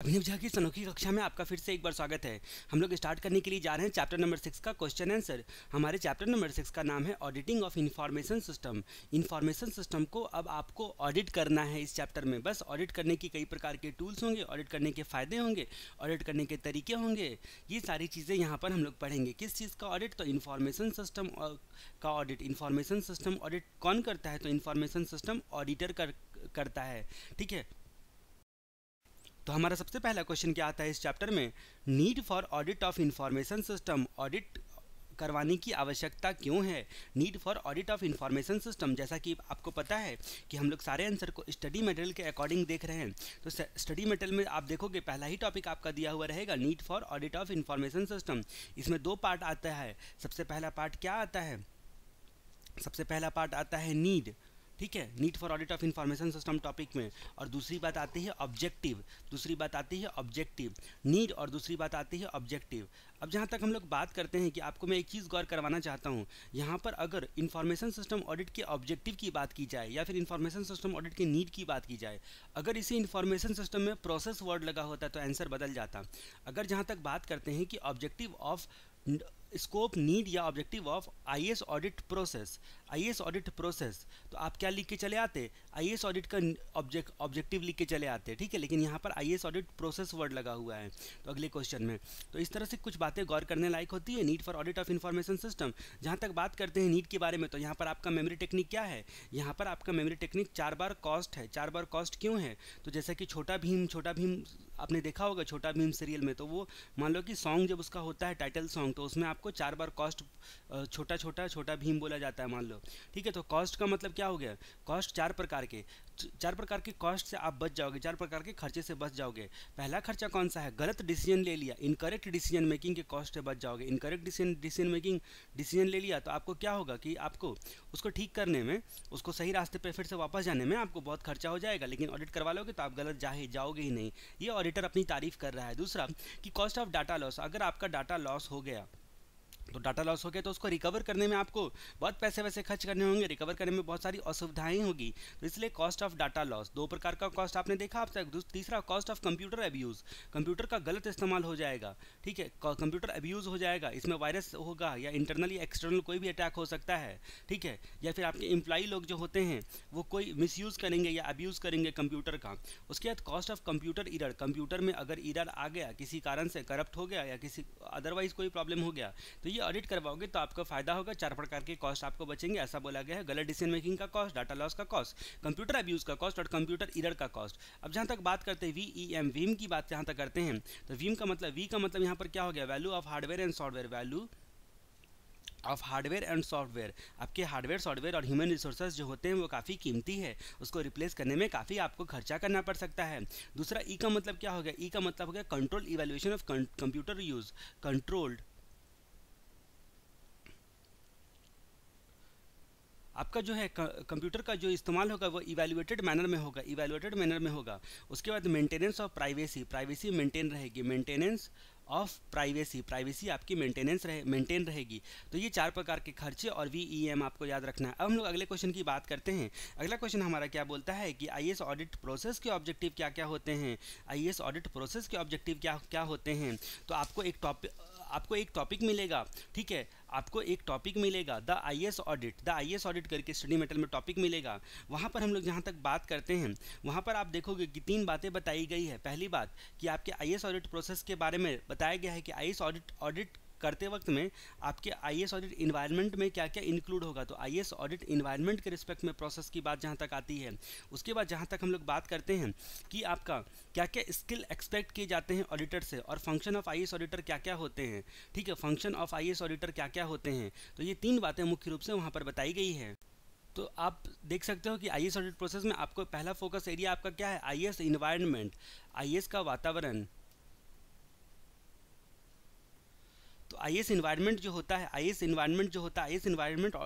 अभिनव झा की इस अनोखी कक्षा में आपका फिर से एक बार स्वागत है। हम लोग स्टार्ट करने के लिए जा रहे हैं चैप्टर नंबर 6 का क्वेश्चन आंसर। हमारे चैप्टर नंबर 6 का नाम है auditing of information system. Information system को अब आपको ऑडिट करना है इस चैप्टर में। बस ऑडिट करने की कई प्रकार के टूल्स होंगे, ऑडिट करने के फ़ायदे होंगे, ऑडिट करने के तरीके होंगे, ये सारी चीज़ें यहाँ पर हम लोग पढ़ेंगे। किस चीज़ का ऑडिट? तो इंफॉर्मेशन सिस्टम का ऑडिट। इंफॉर्मेशन सिस्टम ऑडिट कौन करता है? तो इंफॉर्मेशन सिस्टम ऑडिटर करता है। ठीक है, तो हमारा सबसे पहला क्वेश्चन क्या आता है इस चैप्टर में? Need for audit of information system. Audit करवाने की आवश्यकता क्यों है? Need for audit of information system. जैसा कि आपको पता है कि हम लोग सारे आंसर को स्टडी मटेरियल के अकॉर्डिंग देख रहे हैं। तो स्टडी मटेरियल में आप देखोगे पहला ही टॉपिक आपका दिया हुआ रहेगा need for audit of information system. इसमें दो पार्ट आता है। सबसे पहला पार्ट क्या आता है? सबसे पहला पार्ट आता है नीड। ठीक है, need for audit of information system topic में। और दूसरी बात आती है ऑब्जेक्टिव। दूसरी बात आती है ऑब्जेक्टिव। नीड और दूसरी बात आती है ऑब्जेक्टिव। अब जहाँ तक हम लोग बात करते हैं कि आपको मैं एक चीज़ गौर करवाना चाहता हूँ। यहाँ पर अगर इंफॉर्मेशन सिस्टम ऑडिट के ऑब्जेक्टिव की बात की जाए या फिर इंफॉर्मेशन सिस्टम ऑडिट के नीड की बात की जाए, अगर इसी इंफॉर्मेशन सिस्टम में प्रोसेस वर्ड लगा होता तो आंसर बदल जाता। अगर जहाँ तक बात करते हैं कि ऑब्जेक्टिव ऑफ स्कोप, नीड या objective of IAS audit process, IAS audit process, तो आप क्या लिख के चले आते? आईएएस ऑडिट का ऑब्जेक्टिव लिख के चले आते। ठीक है, लेकिन यहाँ पर आईएएस ऑडिट प्रोसेस वर्ड लगा हुआ है तो अगले क्वेश्चन में। तो इस तरह से कुछ बातें गौर करने लायक होती है need for audit of information system. जहाँ तक बात करते हैं नीड के बारे में, तो यहाँ पर आपका मेमोरी टेक्निक क्या है? यहाँ पर आपका मेमोरी टेक्निक 4 बार कॉस्ट है। 4 बार कॉस्ट क्यों है? तो जैसा कि छोटा भीम आपने देखा होगा छोटा भीम सीरियल में, तो वो मान लो कि सॉन्ग जब उसका होता है टाइटल सॉन्ग, तो उसमें आपको 4 बार कॉस्ट छोटा भीम बोला जाता है मान लो। ठीक है, तो कॉस्ट का मतलब क्या हो गया? कॉस्ट 4 प्रकार के कॉस्ट से आप बच जाओगे, 4 प्रकार के खर्चे से बच जाओगे। पहला खर्चा कौन सा है? गलत डिसीजन ले लिया, इनकरेक्ट डिसीजन मेकिंग के कॉस्ट से बच जाओगे। इनकरेक्ट डिसीजन ले लिया तो आपको क्या होगा कि आपको उसको ठीक करने में, उसको सही रास्ते पे फिर से वापस जाने में आपको बहुत खर्चा हो जाएगा। लेकिन ऑडिट करवा लोगे तो आप गलत जाओगे ही नहीं। ये ऑडिटर अपनी तारीफ कर रहा है। दूसरा कि कॉस्ट ऑफ डाटा लॉस। अगर आपका डाटा लॉस हो गया तो उसको रिकवर करने में आपको बहुत पैसे वैसे खर्च करने होंगे, रिकवर करने में बहुत सारी असुविधाएं होगी। तो इसलिए कॉस्ट ऑफ डाटा लॉस। 2 प्रकार का कॉस्ट आपने देखा आपसे। तीसरा cost of computer abuse. Computer का गलत इस्तेमाल हो जाएगा। ठीक है, कंप्यूटर अब्यूज़ हो जाएगा, इसमें वायरस होगा या इंटरनल या एक्सटर्नल कोई भी अटैक हो सकता है। ठीक है, या फिर आपके एम्प्लॉई लोग जो होते हैं वो कोई मिसयूज़ करेंगे या अब्यूज़ करेंगे कंप्यूटर का। उसके बाद cost of computer error. Computer में अगर ईरर आ गया, किसी कारण से करप्ट हो गया या किसी अदरवाइज कोई प्रॉब्लम हो गया, तो ये ऑडिट करवाओगे तो आपका फायदा होगा। 4 प्रकार के कॉस्ट आपको बचेंगे, ऐसा बोला गया है। गलत डिसीजन मेकिंग का कॉस्ट, डाटा लॉस का कॉस्ट, कंप्यूटर अब्यूज का कॉस्ट और कंप्यूटर एरर का कॉस्ट। अब जहां तक बात करते हैं वीईएम की बात जहां तक करते हैं, तो वी का मतलब यहां पर क्या हो गया? Value of hardware and software. Value of hardware and software. आपके हार्डवेयर, सॉफ्टवेयर और ह्यूमन रिसोर्सेज जो होते हैं वो काफ़ी कीमती है, उसको रिप्लेस करने में काफ़ी आपको खर्चा करना पड़ सकता है। दूसरा ई का मतलब क्या हो गया? ई का मतलब हो गया control evaluation of computer use. Controlled, आपका जो है कंप्यूटर का जो इस्तेमाल होगा वो इवैल्यूएटेड मैनर में होगा। उसके बाद मेंटेनेंस ऑफ प्राइवेसी मेंटेन रहेगी। मेंटेनेंस ऑफ प्राइवेसी आपकी मेंटेन रहेगी। तो ये 4 प्रकार के खर्चे और वीईएम आपको याद रखना है। अब हम लोग अगले क्वेश्चन की बात करते हैं। अगला क्वेश्चन हमारा क्या बोलता है कि आईएएस ऑडिट प्रोसेस के ऑब्जेक्टिव क्या क्या होते हैं? आईएएस ऑडिट प्रोसेस के ऑब्जेक्टिव क्या क्या होते हैं? तो आपको एक टॉपिक मिलेगा। ठीक है, आपको एक टॉपिक मिलेगा द आईएएस ऑडिट करके स्टडी मटेरियल में टॉपिक मिलेगा। वहाँ पर हम लोग जहाँ तक बात करते हैं वहाँ पर आप देखोगे कि 3 बातें बताई गई है। पहली बात कि आपके आईएएस ऑडिट प्रोसेस के बारे में बताया गया है कि आईएएस ऑडिट करते वक्त में आपके आईएएस ऑडिट इन्वायरमेंट में क्या क्या इंक्लूड होगा। तो आईएएस ऑडिट इन्वायरमेंट के रिस्पेक्ट में प्रोसेस की बात जहाँ तक आती है। उसके बाद जहाँ तक हम लोग बात करते हैं कि आपका क्या क्या स्किल एक्सपेक्ट किए जाते हैं ऑडिटर से, और फंक्शन ऑफ आईएएस ऑडिटर क्या क्या होते हैं। ठीक है, फंक्शन ऑफ आईएएस ऑडिटर क्या क्या होते हैं। तो ये 3 बातें मुख्य रूप से वहाँ पर बताई गई है। तो आप देख सकते हो कि आईएएस ऑडिट प्रोसेस में आपको पहला फोकस एरिया आपका क्या है? आईएएस इन्वायरमेंट, आईएएस का वातावरण। तो आईएएस इन्वायरमेंट जो होता है, आईएएस इन्वायरमेंट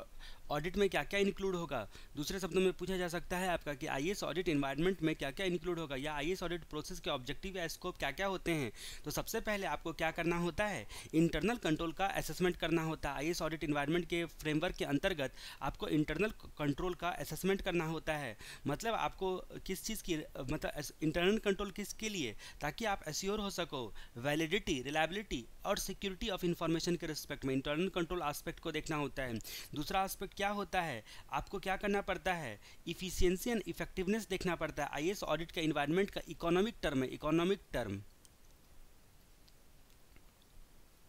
ऑडिट में क्या क्या इंक्लूड होगा। दूसरे शब्दों में पूछा जा सकता है आपका कि आईएएस ऑडिट इन्वायरमेंट में क्या क्या इंक्लूड होगा, या आईएएस ऑडिट प्रोसेस के ऑब्जेक्टिव या स्कोप क्या क्या होते हैं। तो सबसे पहले आपको क्या करना होता है, इंटरनल कंट्रोल का असेसमेंट करना होता है। आईएएस ऑडिट इन्वायरमेंट के फ्रेमवर्क के अंतर्गत आपको इंटरनल कंट्रोल का असेसमेंट करना होता है। मतलब आपको किस चीज़ की, मतलब इंटरनल कंट्रोल किसके लिए, ताकि आप एश्योर हो सको वैलिडिटी, रिलायबिलिटी और सिक्योरिटी ऑफ इंफॉर्मेशन के रिस्पेक्ट में। इंटरनल कंट्रोल एस्पेक्ट को देखना होता है। दूसरा एस्पेक्ट क्या होता है, आपको क्या करना पड़ता है, इफिशियंसी एंड इफेक्टिवनेस देखना पड़ता है। आईएएस ऑडिट का इन्वायरमेंट का इकोनॉमिक टर्म है, economic term,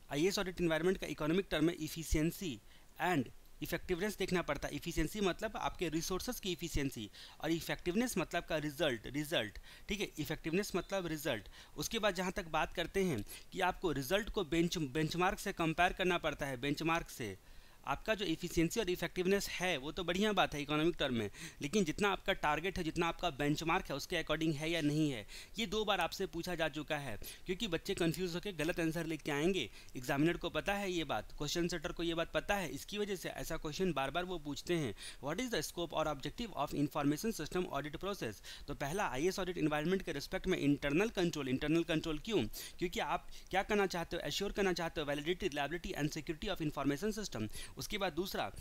IAS audit environment का इकोनॉमिक टर्म है इफिशियंसी एंड इफेक्टिवनेस देखना पड़ता है। इफिशियंसी मतलब आपके रिसोर्सेज की इफिशियंसी, और इफेक्टिवनेस मतलब का रिजल्ट, ठीक है, इफेक्टिवनेस मतलब रिजल्ट। उसके बाद जहाँ तक बात करते हैं कि आपको रिजल्ट को बेंचमार्क से कंपेयर करना पड़ता है। बेंचमार्क से आपका जो इफिशियंसी और इफेक्टिवनेस है वो तो बढ़िया बात है इकोनॉमिक टर्म में, लेकिन जितना आपका टारगेट है, जितना आपका बेंचमार्क है, उसके अकॉर्डिंग है या नहीं है। ये 2 बार आपसे पूछा जा चुका है, क्योंकि बच्चे कंफ्यूज होकर गलत आंसर लिख के आएंगे। एग्जामिनर को पता है ये बात, क्वेश्चन सेटर को ये बात पता है, इसकी वजह से ऐसा क्वेश्चन बार बार वो पूछते हैं। व्हाट इज द स्कोप और objective of information system audit process. तो पहला आईएएस ऑडिट इन्वायरमेंट के रिस्पेक्ट में इंटरनल कंट्रोल। इंटरनल कंट्रोल क्यों, क्योंकि आप क्या करना चाहते हो, एश्योर करना चाहते हो validity, reliability and security of information system. उसके बाद दूसरा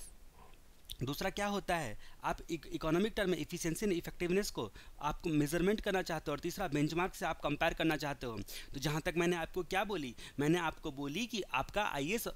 क्या होता है, आप इकोनॉमिक टर्म में इफिशियंसी एंड इफेक्टिवनेस को आपको मेजरमेंट करना चाहते हो, और तीसरा बेंचमार्क से आप कंपेयर करना चाहते हो। तो जहाँ तक मैंने आपको क्या बोली, मैंने आपको बोली कि आपका आईएएस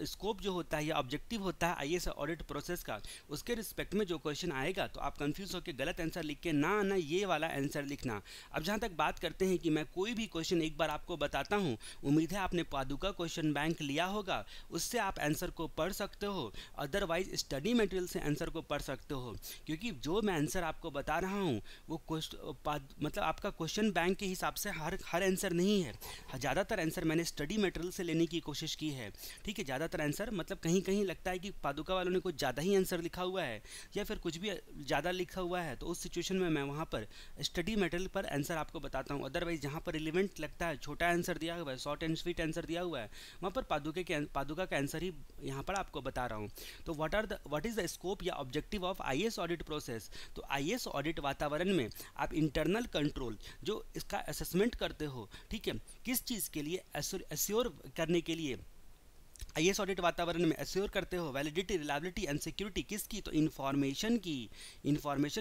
स्कोप जो होता है या ऑब्जेक्टिव होता है आईएएस ऑडिट प्रोसेस का, उसके रिस्पेक्ट में जो क्वेश्चन आएगा तो आप कंफ्यूज होकर गलत आंसर लिख के ना ये वाला आंसर लिखना। अब जहाँ तक बात करते हैं कि मैं कोई भी क्वेश्चन एक बार आपको बताता हूँ, उम्मीद है आपने पादुका क्वेश्चन बैंक लिया होगा, उससे आप आंसर को पढ़ सकते हो, अदरवाइज स्टडी मटेरियल से आंसर को पढ़ सकते हो। क्योंकि जो मैं आंसर आपको बता रहा हूँ वो मतलब आपका क्वेश्चन बैंक के हिसाब से हर आंसर नहीं है। ज़्यादातर आंसर मैंने स्टडी मटेरियल से लेने की कोशिश की है, ठीक है। ज़्यादातर आंसर मतलब कहीं कहीं लगता है कि पादुका वालों ने कुछ ज़्यादा ही आंसर लिखा हुआ है या फिर कुछ भी ज़्यादा लिखा हुआ है, तो उस सिचुएशन में मैं वहाँ पर स्टडी मटेरियल पर आंसर आपको बताता हूँ। अदरवाइज जहाँ पर रिलेवेंट लगता है, छोटा आंसर दिया हुआ है, शॉर्ट एंड स्वीट आंसर दिया हुआ है, वहाँ पर पादुका का आंसर ही यहाँ पर आपको बता रहा हूँ। तो व्हाट इज़ द स्कोप या objective of IAS audit process. तो आईएएस ऑडिट वातावरण में आप इंटरनल कंट्रोल जो इसका असेसमेंट करते हो, ठीक है, किस चीज़ के लिए, एश्योर करने के लिए आईएएस ऑडिट वातावरण में एश्योर करते हो वैलिडिटी, रिलायबिलिटी एंड सिक्योरिटी किसकी, तो इन्फॉर्मेशन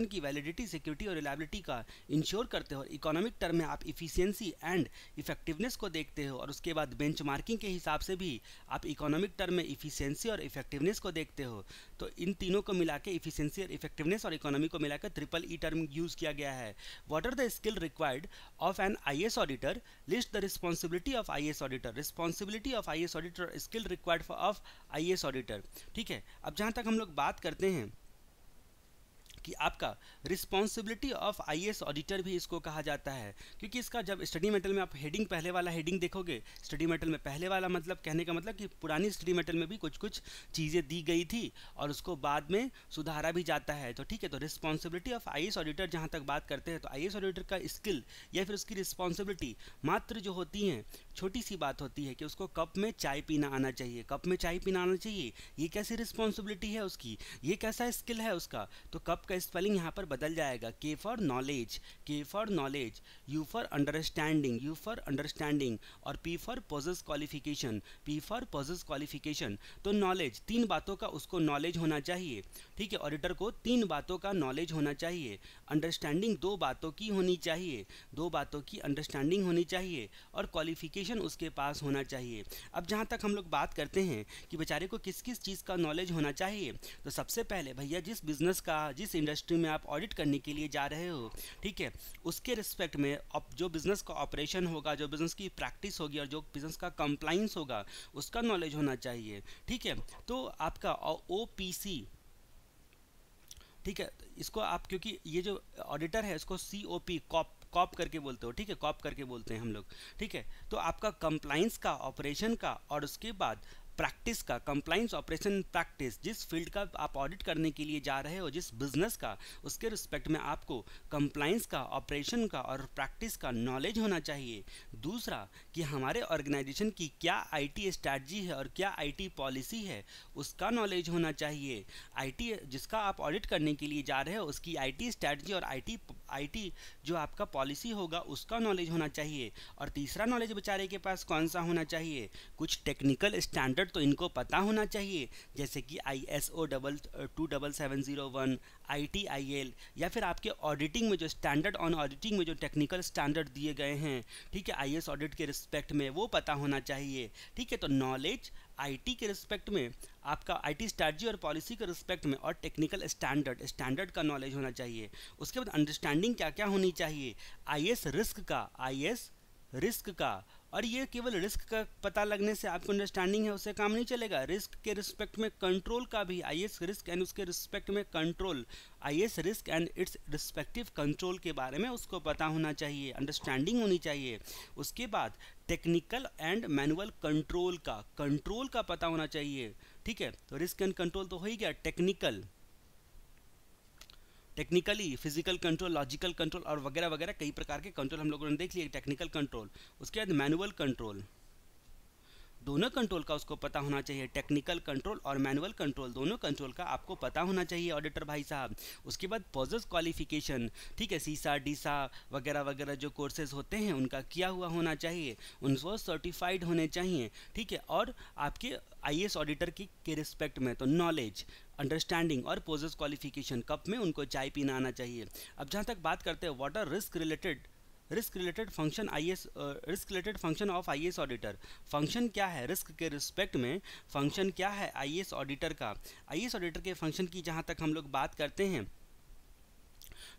की वैलिडिटी, सिक्योरिटी और रिलायबिलिटी का इंश्योर करते हो। इकोनॉमिक टर्म में आप इफिशियंसी एंड इफेक्टिवनेस को देखते हो, और उसके बाद बेंचमार्किंग के हिसाब से भी आप इकोनॉमिक टर्म में इफिशियंसी और इफेक्टिवनेस को देखते हो। तो इन तीनों को मिला के, इफिशियंसी और इफेक्टिवनेस और इकोनॉमी को मिलाकर ट्रिपल ई टर्म यूज किया गया है। What are the skill required of an IAS auditor, list the responsibility of IAS auditor. Responsibility of IAS auditor, skill required of IAS auditor, ठीक है। अब जहां तक हम लोग बात करते हैं कि आपका रिस्पॉन्सिबिलिटी ऑफ आईएएस ऑडिटर भी इसको कहा जाता है, क्योंकि इसका जब स्टडी मटेरियल में आप हेडिंग, पहले वाला हेडिंग देखोगे, स्टडी मटेरियल में पहले वाला मतलब कहने का मतलब कि पुरानी स्टडी मटेरियल में भी कुछ चीज़ें दी गई थी और उसको बाद में सुधारा भी जाता है। तो ठीक है, तो रिस्पॉन्सिबिलिटी ऑफ आईएएस ऑडिटर जहाँ तक बात करते हैं, तो आईएएस ऑडिटर का स्किल या फिर उसकी रिस्पॉन्सिबिलिटी मात्र जो होती हैं, छोटी सी बात होती है कि उसको कप में चाय पीना आना चाहिए, कप में चाय पीना आना चाहिए। ये कैसी रिस्पॉन्सिबिलिटी है उसकी, ये कैसा स्किल है उसका। तो कप का स्पेलिंग यहाँ पर बदल जाएगा, के for knowledge, you for understanding और पी फॉर पोजेस क्वालिफिकेशन। तो नॉलेज, 3 बातों का उसको नॉलेज होना चाहिए, ठीक है। ऑडिटर को 3 बातों का नॉलेज होना चाहिए। अंडरस्टैंडिंग 2 बातों की होनी चाहिए, 2 बातों की अंडरस्टैंडिंग होनी चाहिए, और क्वालिफिकेशन उसके पास होना चाहिए। अब जहाँ तक हम लोग बात करते हैं कि बेचारे को किस किस चीज़ का नॉलेज होना चाहिए, तो सबसे पहले भैया जिस बिजनेस का, जिस इंडस्ट्री में आप ऑडिट करने के लिए जा रहे हो, ठीक है, उसके रिस्पेक्ट में जो बिजनेस का ऑपरेशन होगा, जो बिजनेस की प्रैक्टिस होगी और जो बिजनेस का कंप्लाइंस होगा, उसका नॉलेज होना चाहिए, ठीक है। तो आपका ओपीसी, ठीक है, इसको आप, क्योंकि ये जो ऑडिटर है इसको COP कॉप करके बोलते हो, ठीक है, कॉप करके बोलते हैं हम लोग, ठीक है। तो आपका कंप्लाइंस का, ऑपरेशन का और उसके बाद प्रैक्टिस का, कंप्लाइंस ऑपरेशन प्रैक्टिस, जिस फील्ड का आप ऑडिट करने के लिए जा रहे हो, जिस बिजनेस का, उसके रिस्पेक्ट में आपको कंप्लाइंस का, ऑपरेशन का और प्रैक्टिस का नॉलेज होना चाहिए। दूसरा कि हमारे ऑर्गेनाइजेशन की क्या आईटी स्ट्रैटेजी है और क्या आईटी पॉलिसी है, उसका नॉलेज होना चाहिए। आईटी जिसका आप ऑडिट करने के लिए जा रहे हो उसकी आईटी स्ट्रैटेजी और आईटी जो आपका पॉलिसी होगा उसका नॉलेज होना चाहिए। और तीसरा नॉलेज बेचारे के पास कौन सा होना चाहिए, कुछ टेक्निकल स्टैंडर्ड तो इनको पता होना चाहिए, जैसे कि ISO 27701, ITIL, या फिर आपके ऑडिटिंग में जो स्टैंडर्ड ऑन ऑडिटिंग में जो टेक्निकल स्टैंडर्ड दिए गए हैं, ठीक है, IS ऑडिट के रिस्पेक्ट में, वो पता होना चाहिए। ठीक है, तो नॉलेज आईटी के रिस्पेक्ट में, आपका आईटी स्ट्रैटेजी और पॉलिसी के रिस्पेक्ट में, और टेक्निकल स्टैंडर्ड का नॉलेज होना चाहिए। उसके बाद अंडरस्टैंडिंग क्या क्या होनी चाहिए, आईएस रिस्क का, और ये केवल रिस्क का पता लगने से आपको अंडरस्टैंडिंग है उससे काम नहीं चलेगा। रिस्क के रिस्पेक्ट में कंट्रोल का भी, आईएस रिस्क एंड उसके रिस्पेक्ट में control, IS risk and its respective control के बारे में उसको पता होना चाहिए, अंडरस्टैंडिंग होनी चाहिए। उसके बाद टेक्निकल एंड मैनुअल कंट्रोल का पता होना चाहिए। ठीक है, तो रिस्क एंड कंट्रोल तो हो ही गया। Technically physical control, logical control और वगैरह वगैरह कई प्रकार के कंट्रोल हम लोगों ने देख लिए, टेक्निकल कंट्रोल। उसके बाद मैनुअल कंट्रोल, दोनों कंट्रोल का उसको पता होना चाहिए, टेक्निकल कंट्रोल और मैनुअल कंट्रोल, दोनों कंट्रोल का आपको पता होना चाहिए ऑडिटर भाई साहब। उसके बाद पोजेस क्वालिफिकेशन, ठीक है, सीसा डीसा वगैरह वगैरह जो कोर्सेज होते हैं उनका किया हुआ होना चाहिए, उनको सर्टिफाइड होने चाहिए। ठीक है, और आपके आईएएस ऑडिटर के रिस्पेक्ट में तो नॉलेज, अंडरस्टैंडिंग और पोजेस क्वालिफिकेशन, कप में उनको चाय पीना आना चाहिए। अब जहाँ तक बात करते हैं what are risk related function of IAS auditor, function क्या है रिस्क के रिस्पेक्ट में, फंक्शन क्या है आईएएस ऑडिटर का। आईएएस ऑडिटर के फंक्शन की जहाँ तक हम लोग बात करते हैं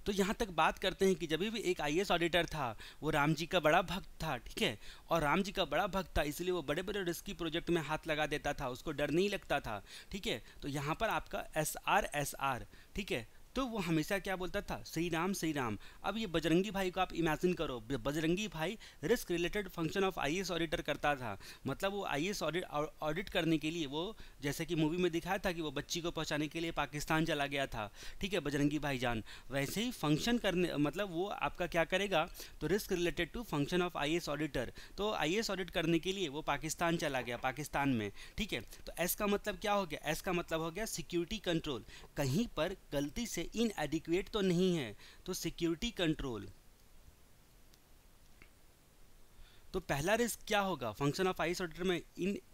तो यहाँ तक बात करते हैं कि जब भी एक आईएएस ऑडिटर था वो राम जी का बड़ा भक्त था। ठीक है, और राम जी का बड़ा भक्त था इसलिए वो बड़े बड़े रिस्की प्रोजेक्ट में हाथ लगा देता था, उसको डर नहीं लगता था। ठीक है, तो यहाँ पर आपका SR, ठीक है, तो वो हमेशा क्या बोलता था, श्री राम श्री राम। अब ये बजरंगी भाई को आप इमेजिन करो, बजरंगी भाई risk related function of IAS auditor करता था, मतलब वो आईएएस ऑडिट करने के लिए वो, जैसे कि मूवी में दिखाया था कि वो बच्ची को पहुंचाने के लिए पाकिस्तान चला गया था। ठीक है, बजरंगी भाईजान वैसे ही फंक्शन करने, मतलब वो आपका क्या करेगा, तो risk related to function of IAS auditor, तो आईएएस ऑडिट करने के लिए वो पाकिस्तान चला गया, पाकिस्तान में। ठीक है, तो एस का मतलब क्या हो गया, एस का मतलब हो गया सिक्योरिटी कंट्रोल, कहीं पर गलती से इनएडिक्वेट तो नहीं है, तो सिक्योरिटी कंट्रोल। तो पहला रिस्क क्या होगा फंक्शन ऑफ आईएएस ऑडिटर में,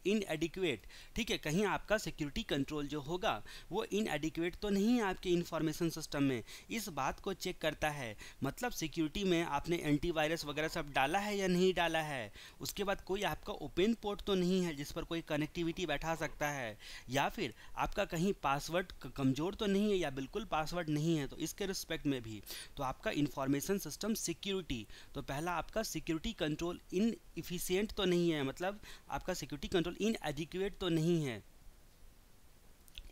इनएडिक्वेट। ठीक है, कहीं आपका सिक्योरिटी कंट्रोल जो होगा वो इनएडिक्वेट तो नहीं है आपके इंफॉर्मेशन सिस्टम में, इस बात को चेक करता है। मतलब सिक्योरिटी में आपने एंटीवायरस वगैरह सब डाला है या नहीं डाला है, उसके बाद कोई आपका ओपन पोर्ट तो नहीं है जिस पर कोई कनेक्टिविटी बैठा सकता है, या फिर आपका कहीं पासवर्ड कमज़ोर तो नहीं है या बिल्कुल पासवर्ड नहीं है, तो इसके रिस्पेक्ट में भी तो आपका इंफॉर्मेशन सिस्टम सिक्योरिटी, तो पहला आपका सिक्योरिटी कंट्रोल इनएफिशिएंट तो नहीं है, मतलब आपका सिक्योरिटी कंट्रोल इनएडिक्वेट तो नहीं है,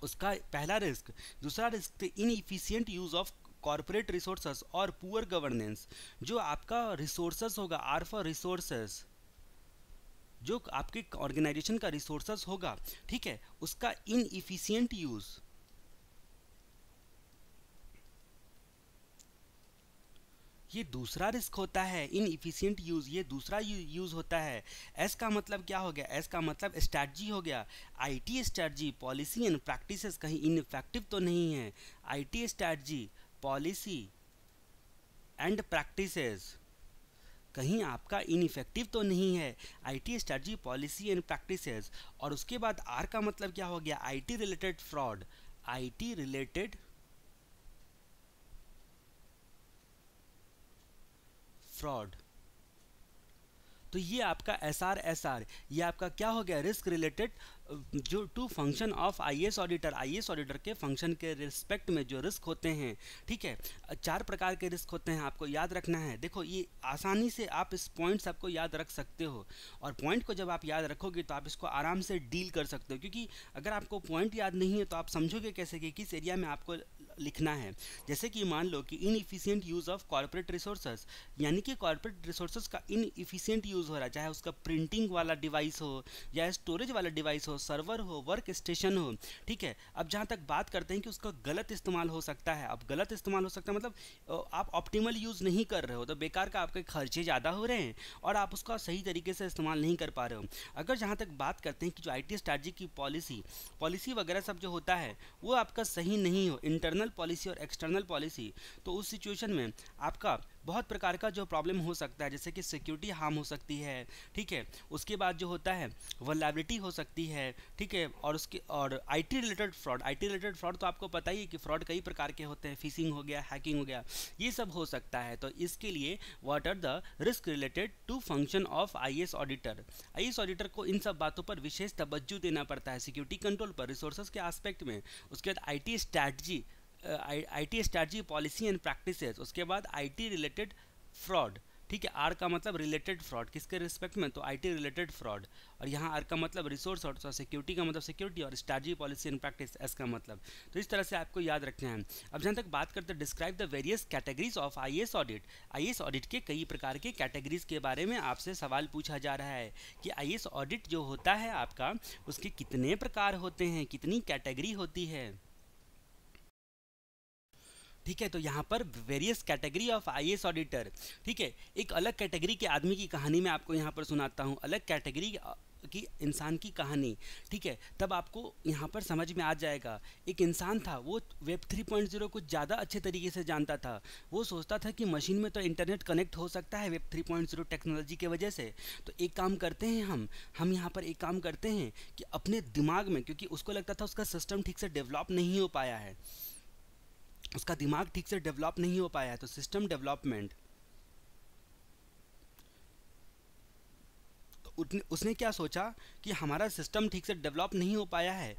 उसका पहला रिस्क। दूसरा risk inefficient use of corporate resources और पुअर गवर्नेंस, जो आपका रिसोर्सेस होगा, आर फॉर रिसोर्सेस, जो आपके ऑर्गेनाइजेशन का रिसोर्सेस होगा, ठीक है, उसका इनएफिशिएंट यूज। ये दूसरा रिस्क होता है, इनएफिशिएंट यूज़, ये दूसरा यूज़ होता है। एस का मतलब क्या हो गया, एस का मतलब स्ट्रैटेजी हो गया, IT strategy, policy and practices कहीं इनफेक्टिव तो नहीं है, IT strategy, policy and practices कहीं आपका इनइफेक्टिव तो नहीं है, IT strategy, policy and practices. और उसके बाद आर का मतलब क्या हो गया, IT related fraud, IT related fraud. तो ये आपका एसआर, ये आपका क्या हो गया, रिस्क रिलेटेड जो to function of IAS auditor के फंक्शन के रिस्पेक्ट में जो रिस्क होते हैं। ठीक है, 4 प्रकार के रिस्क होते हैं, आपको याद रखना है। देखो ये आसानी से आप इस पॉइंट्स आपको याद रख सकते हो, और पॉइंट को जब आप याद रखोगे तो आप इसको आराम से डील कर सकते हो, क्योंकि अगर आपको पॉइंट याद नहीं है तो आप समझोगे कैसे कि किस एरिया में आपको लिखना है। जैसे कि मान लो कि inefficient use of corporate resources, यानी कि कॉर्पोरेट रिसोर्सेज का इनएफिशिएंट यूज़ हो रहा है, चाहे उसका प्रिंटिंग वाला डिवाइस हो या स्टोरेज वाला डिवाइस हो, सर्वर हो, वर्क स्टेशन हो, ठीक है। अब जहाँ तक बात करते हैं कि उसका गलत इस्तेमाल हो सकता है, अब गलत इस्तेमाल हो सकता है मतलब आप ऑप्टिमल यूज़ नहीं कर रहे हो, तो बेकार का आपके खर्चे ज़्यादा हो रहे हैं और आप उसका सही तरीके से इस्तेमाल नहीं कर पा रहे हो। अगर जहाँ तक बात करते हैं कि जो IT स्ट्रैटेजी की पॉलिसी वगैरह सब जो होता है वो आपका सही नहीं हो, इंटरनल पॉलिसी और एक्सटर्नल पॉलिसी, तो उस सिचुएशन में आपका बहुत प्रकार का जो प्रॉब्लम हो सकता है, जैसे कि सिक्योरिटी हार्म हो सकती है, ठीक है। उसके बाद जो होता है वल्नरेबिलिटी हो सकती है, ठीक है। और IT रिलेटेड फ्रॉड तो आपको पता ही है कि फ्रॉड कई प्रकार के होते हैं, फिशिंग हो गया, हैकिंग हो गया, ये सब हो सकता है। तो इसके लिए what are the risk related to function of IAS auditor, IAS auditor को इन सब बातों पर विशेष तवज्जो देना पड़ता है, सिक्योरिटी कंट्रोल पर, रिसोर्सेज के एस्पेक्ट में, उसके बाद IT strategy policy and practices, उसके बाद IT रिलेटेड फ्रॉड, ठीक है। आर का मतलब रिलेटेड फ्रॉड, किसके रिस्पेक्ट में, तो IT रिलेटेड फ्रॉड, और यहाँ आर का मतलब रिसोर्स और सिक्योरिटी का मतलब सिक्योरिटी, और strategy policy and practice S का मतलब। तो इस तरह से आपको याद रखना है। अब जहाँ तक बात करते हैं describe the various categories of IAS audit, IAS audit के कई प्रकार के कैटेगरीज के बारे में आपसे सवाल पूछा जा रहा है कि IAS ऑडिट जो होता है आपका, उसके कितने प्रकार होते हैं, कितनी कैटेगरी होती है, ठीक है। तो यहाँ पर various category of IAS auditor, ठीक है। एक अलग कैटेगरी के आदमी की कहानी मैं आपको यहाँ पर सुनाता हूँ, अलग कैटेगरी की इंसान की कहानी, ठीक है। तब आपको यहाँ पर समझ में आ जाएगा। एक इंसान था, वो वेब 3.0 को ज़्यादा अच्छे तरीके से जानता था। वो सोचता था कि मशीन में तो इंटरनेट कनेक्ट हो सकता है वेब 3.0 टेक्नोलॉजी के वजह से। तो एक काम करते हैं हम यहाँ पर एक काम करते हैं कि अपने दिमाग में, क्योंकि उसको लगता था उसका सिस्टम ठीक से डेवलप नहीं हो पाया है, उसका दिमाग ठीक से डेवलप नहीं हो पाया है, तो सिस्टम डेवलपमेंट, तो उसने क्या सोचा कि हमारा सिस्टम ठीक से डेवलप नहीं हो पाया है,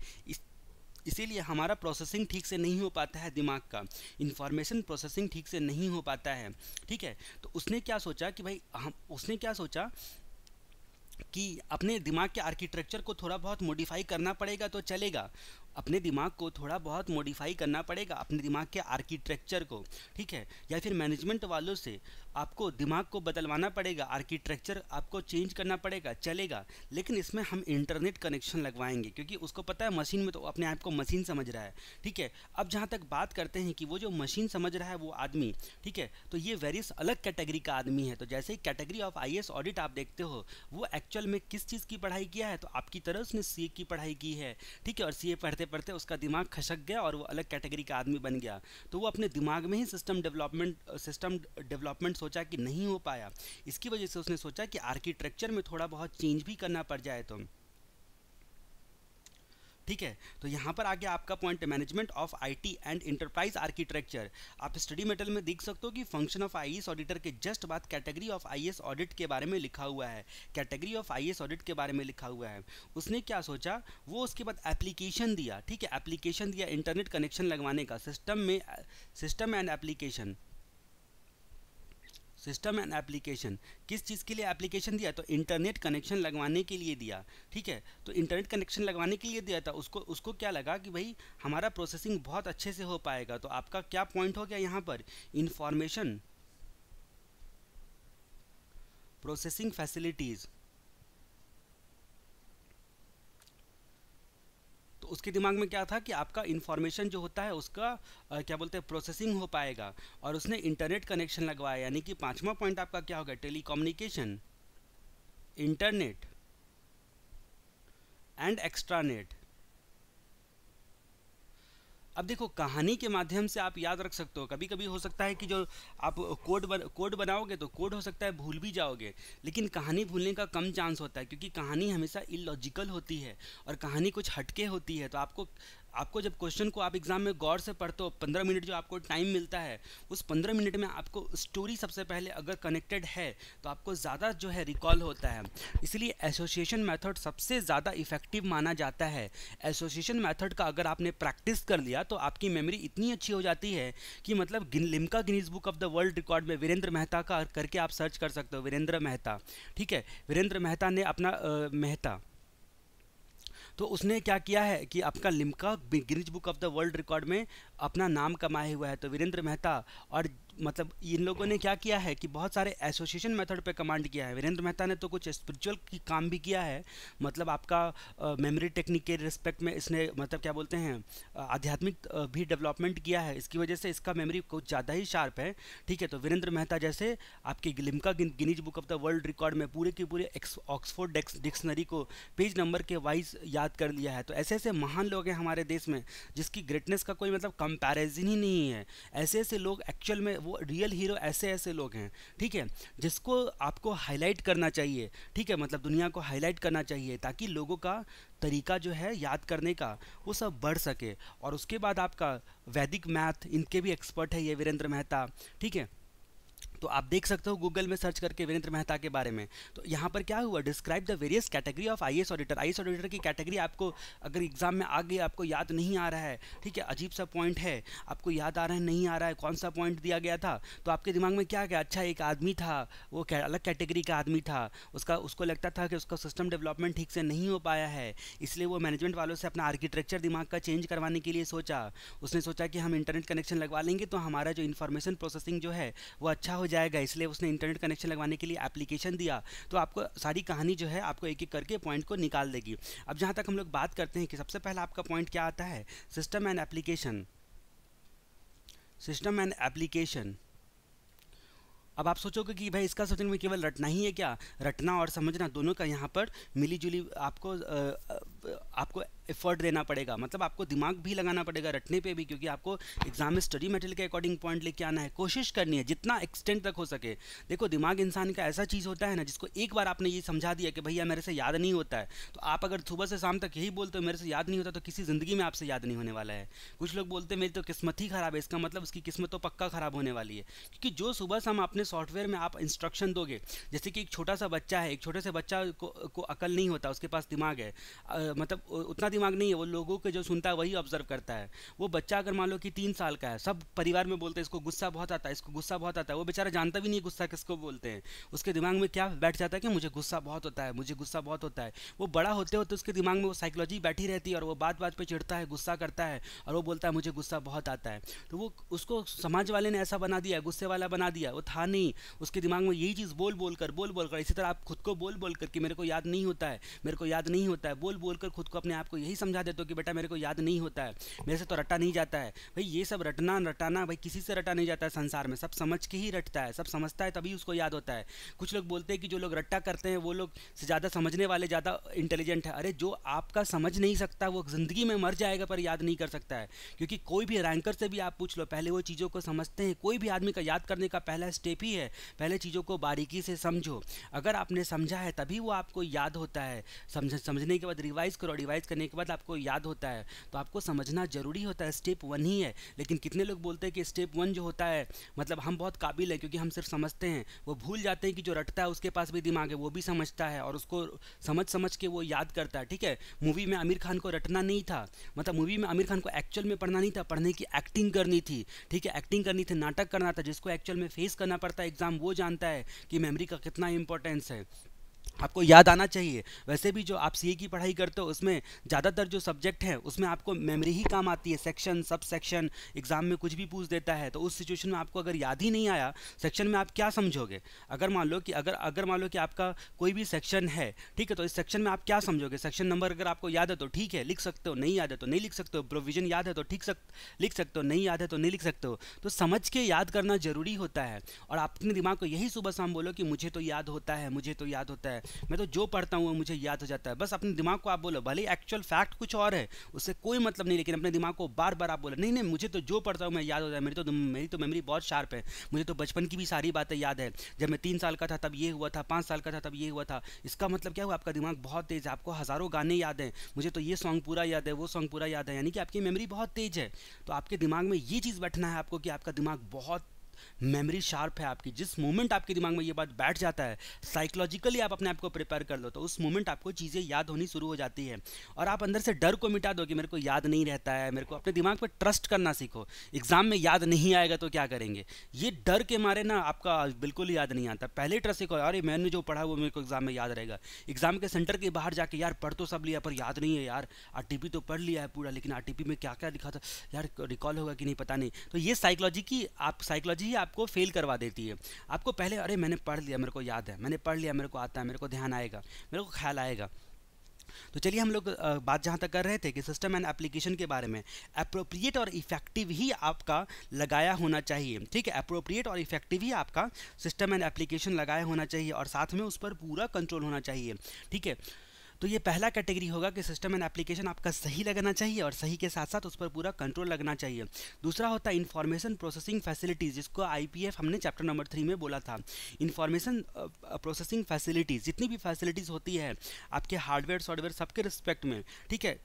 इसीलिए हमारा प्रोसेसिंग ठीक से नहीं हो पाता है, दिमाग का इंफॉर्मेशन प्रोसेसिंग ठीक से नहीं हो पाता है, ठीक है। तो उसने क्या सोचा कि भाई उसने क्या सोचा कि अपने दिमाग के आर्किटेक्चर को थोड़ा बहुत मॉडिफाई करना पड़ेगा तो चलेगा, अपने दिमाग को थोड़ा बहुत मॉडिफाई करना पड़ेगा, अपने दिमाग के आर्किटेक्चर को, ठीक है। या फिर मैनेजमेंट वालों से आपको दिमाग को बदलवाना पड़ेगा, आर्किटेक्चर आपको चेंज करना पड़ेगा, चलेगा, लेकिन इसमें हम इंटरनेट कनेक्शन लगवाएंगे, क्योंकि उसको पता है मशीन में तो अपने आप को मशीन समझ रहा है, ठीक है। अब जहाँ तक बात करते हैं कि वो जो मशीन समझ रहा है वो आदमी, ठीक है, तो ये वेरियस अलग कैटेगरी का आदमी है। तो जैसे ही कैटेगरी ऑफ IAS ऑडिट आप देखते हो, वो एक्चुअल में किस चीज़ की पढ़ाई किया है, तो आपकी तरह उसने CA की पढ़ाई की है, ठीक है। और CA पढ़ते पढ़ते उसका दिमाग खसक गया और वो अलग कैटेगरी का आदमी बन गया। तो वो अपने दिमाग में ही सिस्टम डेवलपमेंट सोचा कि नहीं हो पाया, इसकी वजह से उसने सोचा कि आर्किटेक्चर में थोड़ा बहुत चेंज भी करना पड़ जाए, तो ठीक है। तो यहाँ पर आ गया आपका point management of IT and enterprise architecture. आप स्टडी मेटेरियल में देख सकते हो कि फंक्शन ऑफ IAS ऑडिटर के जस्ट बाद कैटेगरी ऑफ IAS ऑडिट के बारे में लिखा हुआ है, कैटेगरी ऑफ IAS ऑडिट के बारे में लिखा हुआ है। उसने क्या सोचा, वो उसके बाद एप्लीकेशन दिया, ठीक है, एप्लीकेशन दिया इंटरनेट कनेक्शन लगवाने का, system and application, system and application, किस चीज़ के लिए एप्लीकेशन दिया, तो इंटरनेट कनेक्शन लगवाने के लिए दिया, ठीक है। तो इंटरनेट कनेक्शन लगवाने के लिए दिया था, उसको क्या लगा कि भाई हमारा प्रोसेसिंग बहुत अच्छे से हो पाएगा। तो आपका क्या पॉइंट हो गया यहाँ पर, इंफॉर्मेशन प्रोसेसिंग फैसिलिटीज़, तो उसके दिमाग में क्या था कि आपका इंफॉर्मेशन जो होता है उसका क्या बोलते हैं प्रोसेसिंग हो पाएगा, और उसने इंटरनेट कनेक्शन लगवाया। यानी कि पांचवा पॉइंट आपका क्या होगा, टेलीकम्युनिकेशन, इंटरनेट एंड एक्स्ट्रानेट। अब देखो कहानी के माध्यम से आप याद रख सकते हो, कभी कभी हो सकता है कि जो आप कोड बनाओगे तो कोड हो सकता है भूल भी जाओगे, लेकिन कहानी भूलने का कम चांस होता है, क्योंकि कहानी हमेशा इलॉजिकल होती है और कहानी कुछ हटके होती है। तो आपको जब क्वेश्चन को आप एग्जाम में गौर से पढ़ते हो, 15 मिनट जो आपको टाइम मिलता है, उस 15 मिनट में आपको स्टोरी सबसे पहले अगर कनेक्टेड है तो आपको ज़्यादा जो है रिकॉल होता है। इसलिए एसोसिएशन मेथड सबसे ज़्यादा इफेक्टिव माना जाता है। एसोसिएशन मेथड का अगर आपने प्रैक्टिस कर लिया तो आपकी मेमोरी इतनी अच्छी हो जाती है कि मतलब Limca Guinness book of the world record में वीरेंद्र मेहता का करके आप सर्च कर सकते हो, वीरेंद्र मेहता, ठीक है। वीरेंद्र मेहता ने अपना तो उसने क्या किया है कि आपका Limca Guinness book of the world record में अपना नाम कमाए हुआ है। तो वीरेंद्र मेहता और मतलब इन लोगों ने क्या किया है कि बहुत सारे एसोसिएशन मेथड पे कमांड किया है। वीरेंद्र मेहता ने तो कुछ स्पिरिचुअल की काम भी किया है, मतलब आपका मेमोरी टेक्निक के रिस्पेक्ट में इसने मतलब क्या बोलते हैं आध्यात्मिक भी डेवलपमेंट किया है। इसकी वजह से इसका मेमोरी कुछ ज़्यादा ही शार्प है, ठीक है। तो वीरेंद्र मेहता जैसे आपके Limca Guinness book of the world record में पूरे के पूरे ऑक्सफोर्ड डिक्शनरी को पेज नंबर के वाइज याद कर लिया है। तो ऐसे ऐसे महान लोग हैं हमारे देश में जिसकी ग्रेटनेस का कोई मतलब कंपैरिजन ही नहीं है। ऐसे ऐसे लोग एक्चुअल में वो रियल हीरो ऐसे ऐसे लोग हैं, ठीक है, जिसको आपको हाईलाइट करना चाहिए, ठीक है, मतलब दुनिया को हाईलाइट करना चाहिए ताकि लोगों का तरीका जो है याद करने का वो सब बढ़ सके। और उसके बाद आपका वैदिक मैथ, इनके भी एक्सपर्ट है ये वीरेंद्र मेहता, ठीक है। तो आप देख सकते हो गूगल में सर्च करके वीरेंद्र मेहता के बारे में। तो यहाँ पर क्या हुआ, describe the various category of IAS auditor. IAS auditor की कैटेगरी आपको अगर एग्जाम में आ गई, आपको याद नहीं आ रहा है, ठीक है, अजीब सा पॉइंट है, आपको याद आ रहा है नहीं आ रहा है, कौन सा पॉइंट दिया गया था, तो आपके दिमाग में क्या गया, अच्छा एक आदमी था, वो अलग कैटेगरी का आदमी था, उसको लगता था कि उसका सिस्टम डेवलपमेंट ठीक से नहीं हो पाया है, इसलिए वो मैनेजमेंट वालों से अपना आर्किटेक्चर दिमाग का चेंज करवाने के लिए सोचा। उसने सोचा कि हम इंटरनेट कनेक्शन लगवा लेंगे तो हमारा जो इन्फॉर्मेशन प्रोसेसिंग जो है वो अच्छा हो जाएगा, इसलिए उसने इंटरनेट कनेक्शन लगवाने के लिए एप्लीकेशन दिया। तो आपको सारी कहानी जो है आपको एक एक करके पॉइंट को निकाल देगी। अब जहाँ तक हम लोग बात करते हैं कि सबसे पहला आपका पॉइंट क्या आता है, system and application. System and application. अब आप सोचोगे कि भाई इसका सोचने में केवल रटना ही है क्या, रटना और समझना दोनों का यहाँ पर मिली जुली आपको एफर्ट देना पड़ेगा, मतलब आपको दिमाग भी लगाना पड़ेगा रटने पे भी, क्योंकि आपको एग्जाम में स्टडी मटेरियल के अकॉर्डिंग पॉइंट लेके आना है, कोशिश करनी है जितना एक्सटेंड तक हो सके। देखो दिमाग इंसान का ऐसा चीज़ होता है ना जिसको एक बार आपने ये समझा दिया कि भैया मेरे से याद नहीं होता है, तो आप अगर सुबह से शाम तक यही बोलते हो मेरे से याद नहीं होता, तो किसी ज़िंदगी में आपसे याद नहीं होने वाला है। कुछ लोग बोलते हैं मेरी तो किस्मत ही ख़राब है, इसका मतलब उसकी किस्मत तो पक्का ख़राब होने वाली है, क्योंकि जो सुबह शाम अपने सॉफ्टवेयर में आप इंस्ट्रक्शन दोगे, जैसे कि एक छोटा सा बच्चा है, एक छोटे से बच्चा को अकल नहीं होता, उसके पास दिमाग है, मतलब उतना दिमाग नहीं है, वो लोगों के जो सुनता है वही ऑब्जर्व करता है। वो बच्चा अगर मान लो कि 3 साल का है, सब परिवार में बोलते हैं इसको गुस्सा बहुत आता है, इसको गुस्सा बहुत आता है, वो बेचारा जानता भी नहीं गुस्सा किसको बोलते हैं, उसके दिमाग में क्या बैठ जाता है कि मुझे गुस्सा बहुत होता है, मुझे गुस्सा बहुत होता है। वो बड़ा होते होते उसके दिमाग में वो साइकोलॉजी बैठी रहती है और वो बात बात पे चिढ़ता है, गुस्सा करता है और वो बोलता है मुझे गुस्सा बहुत आता है। तो वो उसको समाज वाले ने ऐसा बना दिया, गुस्से वाला बना दिया, वो था नहीं, उसके दिमाग में यही चीज़ बोल बोल कर, इसी तरह आप खुद को बोल बोल कर कि मेरे को याद नहीं होता है, मेरे को याद नहीं होता है, बोल बोल कर खुद को अपने आप को यही समझा देते हो कि बेटा मेरे को याद नहीं होता है, मेरे से तो रटा नहीं जाता है। भाई ये सब रटना रटाना भाई किसी से रटा नहीं जाता है संसार में, सब समझ के ही रटता है, सब समझता है तभी उसको याद होता है। कुछ लोग बोलते हैं कि जो लोग रट्टा करते हैं वो लोग से ज़्यादा समझने वाले ज़्यादा इंटेलिजेंट है। अरे जो आपका समझ नहीं सकता वो ज़िंदगी में मर जाएगा पर याद नहीं कर सकता है, क्योंकि कोई भी रैंकर से भी आप पूछ लो पहले वो चीज़ों को समझते हैं। कोई भी आदमी का याद करने का पहला स्टेप ही है पहले चीज़ों को बारीकी से समझो, अगर आपने समझा है तभी वो आपको याद होता है। समझने के बाद रिवाइज करो, रिवाइज करने के बाद आपको याद होता है, तो आपको समझना जरूरी होता है, स्टेप 1 ही है। लेकिन कितने लोग बोलते हैं कि स्टेप 1 जो होता है मतलब हम बहुत काबिल हैं क्योंकि हम सिर्फ समझते हैं, वो भूल जाते हैं कि जो रटता है उसके पास भी दिमाग है, वो भी समझता है और उसको समझ के वो याद करता है, ठीक है। मूवी में आमिर खान को रटना नहीं था, मतलब मूवी में आमिर खान को एक्चुअल में पढ़ना नहीं था, पढ़ने की एक्टिंग करनी थी, ठीक है, एक्टिंग करनी थी, नाटक करना था। जिसको एक्चुअल में फेस करना पड़ता है एग्जाम वो जानता है कि मेमोरी का कितना इंपॉर्टेंस है, आपको याद आना चाहिए। वैसे भी जो आप सीए की पढ़ाई करते हो उसमें ज़्यादातर जो सब्जेक्ट है उसमें आपको मेमोरी ही काम आती है, सेक्शन सब सेक्शन एग्जाम में कुछ भी पूछ देता है, तो उस सिचुएशन में आपको अगर याद ही नहीं आया सेक्शन में आप क्या समझोगे। अगर मान लो कि आपका कोई भी सेक्शन है, ठीक है, तो इस सेक्शन में आप क्या समझोगे। सेक्शन नंबर अगर आपको याद है तो ठीक है लिख सकते हो, नहीं याद है तो नहीं लिख सकते हो, प्रोविजन याद है तो लिख सकते हो, नहीं याद है तो नहीं लिख सकते हो। तो समझ के याद करना जरूरी होता है और आप अपने दिमाग को यही सुबह शाम बोलो कि मुझे तो याद होता है, मुझे तो याद होता है, मैं तो जो पढ़ता हूँ वो मुझे याद हो जाता है। बस अपने दिमाग को आप बोलो, भले एक्चुअल फैक्ट कुछ और है उससे कोई मतलब नहीं, लेकिन अपने दिमाग को बार बार आप बोलो नहीं नहीं मुझे तो जो पढ़ता हूँ मैं याद होता है, मेरी तो मेमोरी बहुत शार्प है, मुझे तो बचपन की भी सारी बातें याद है, जब मैं 3 साल का था तब ये हुआ था, 5 साल का था तब ये हुआ था। इसका मतलब क्या हुआ, आपका दिमाग बहुत तेज है, आपको हज़ारों गाने याद हैं, मुझे तो ये सॉन्ग पूरा याद है, वो सॉन्ग पूरा याद है, यानी कि आपकी मेमोरी बहुत तेज है। तो आपके दिमाग में ये चीज़ बैठना है आपको कि आपका दिमाग बहुत मेमोरी शार्प है आपकी, जिस मोमेंट आपके दिमाग में ये बात बैठ जाता है, साइकोलॉजिकली आप अपने आप को प्रिपेयर कर लो, तो उस मोमेंट आपको चीज़ें याद होनी शुरू हो जाती है और आप अंदर से डर को मिटा दो कि मेरे को याद नहीं रहता है। मेरे को अपने दिमाग पर ट्रस्ट करना सीखो। एग्जाम में याद नहीं आएगा तो क्या करेंगे, ये डर के मारे ना आपका बिल्कुल याद नहीं आता। पहले ट्रस्ट सीखो, अरे मैंने जो पढ़ा वो मेरे को एग्जाम में याद रहेगा। एग्जाम के सेंटर के बाहर जाके यार पढ़ तो सब लिया पर याद नहीं है यार, आरटीपी तो पढ़ लिया है पूरा, लेकिन आरटीपी में क्या क्या लिखा था यार, रिकॉल होगा कि नहीं पता नहीं। तो ये साइकोलॉजी ही आपको फेल करवा देती है। आपको पहले अरे मैंने पढ़ लिया, मेरे को याद है, मैंने पढ़ लिया, मेरे को आता है, मेरे को ध्यान आएगा, मेरे को ख्याल आएगा। तो चलिए हम लोग बात जहाँ तक कर रहे थे कि सिस्टम एंड एप्लीकेशन के बारे में, अप्रोप्रिएट और इफेक्टिव ही आपका लगाया होना चाहिए। ठीक है, अप्रोप्रिएट और इफेक्टिव ही आपका सिस्टम एंड एप्लीकेशन लगाया होना चाहिए और साथ में उस पर पूरा कंट्रोल होना चाहिए। ठीक है, तो ये पहला कैटेगरी होगा कि सिस्टम एंड एप्लीकेशन आपका सही लगना चाहिए और सही के साथ साथ उस पर पूरा कंट्रोल लगना चाहिए। दूसरा होता है इंफॉर्मेशन प्रोसेसिंग फैसिलिटीज़, जिसको आईपीएफ हमने चैप्टर नंबर 3 में बोला था। इंफॉर्मेशन प्रोसेसिंग फैसिलिटीज़, जितनी भी फैसिलिटीज़ होती है आपके हार्डवेयर सॉफ्टवेयर सबके रिस्पेक्ट में, ठीक है,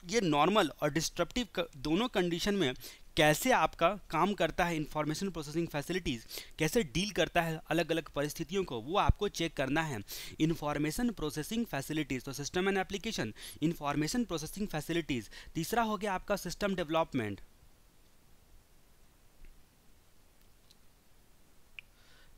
ये नॉर्मल और डिस्ट्रप्टिव दोनों कंडीशन में कैसे आपका काम करता है इंफॉर्मेशन प्रोसेसिंग फैसिलिटीज़, कैसे डील करता है अलग अलग परिस्थितियों को, वो आपको चेक करना है। इंफॉर्मेशन प्रोसेसिंग फैसिलिटीज़, तो system and application, information processing facilities. तीसरा हो गया आपका सिस्टम डेवलपमेंट।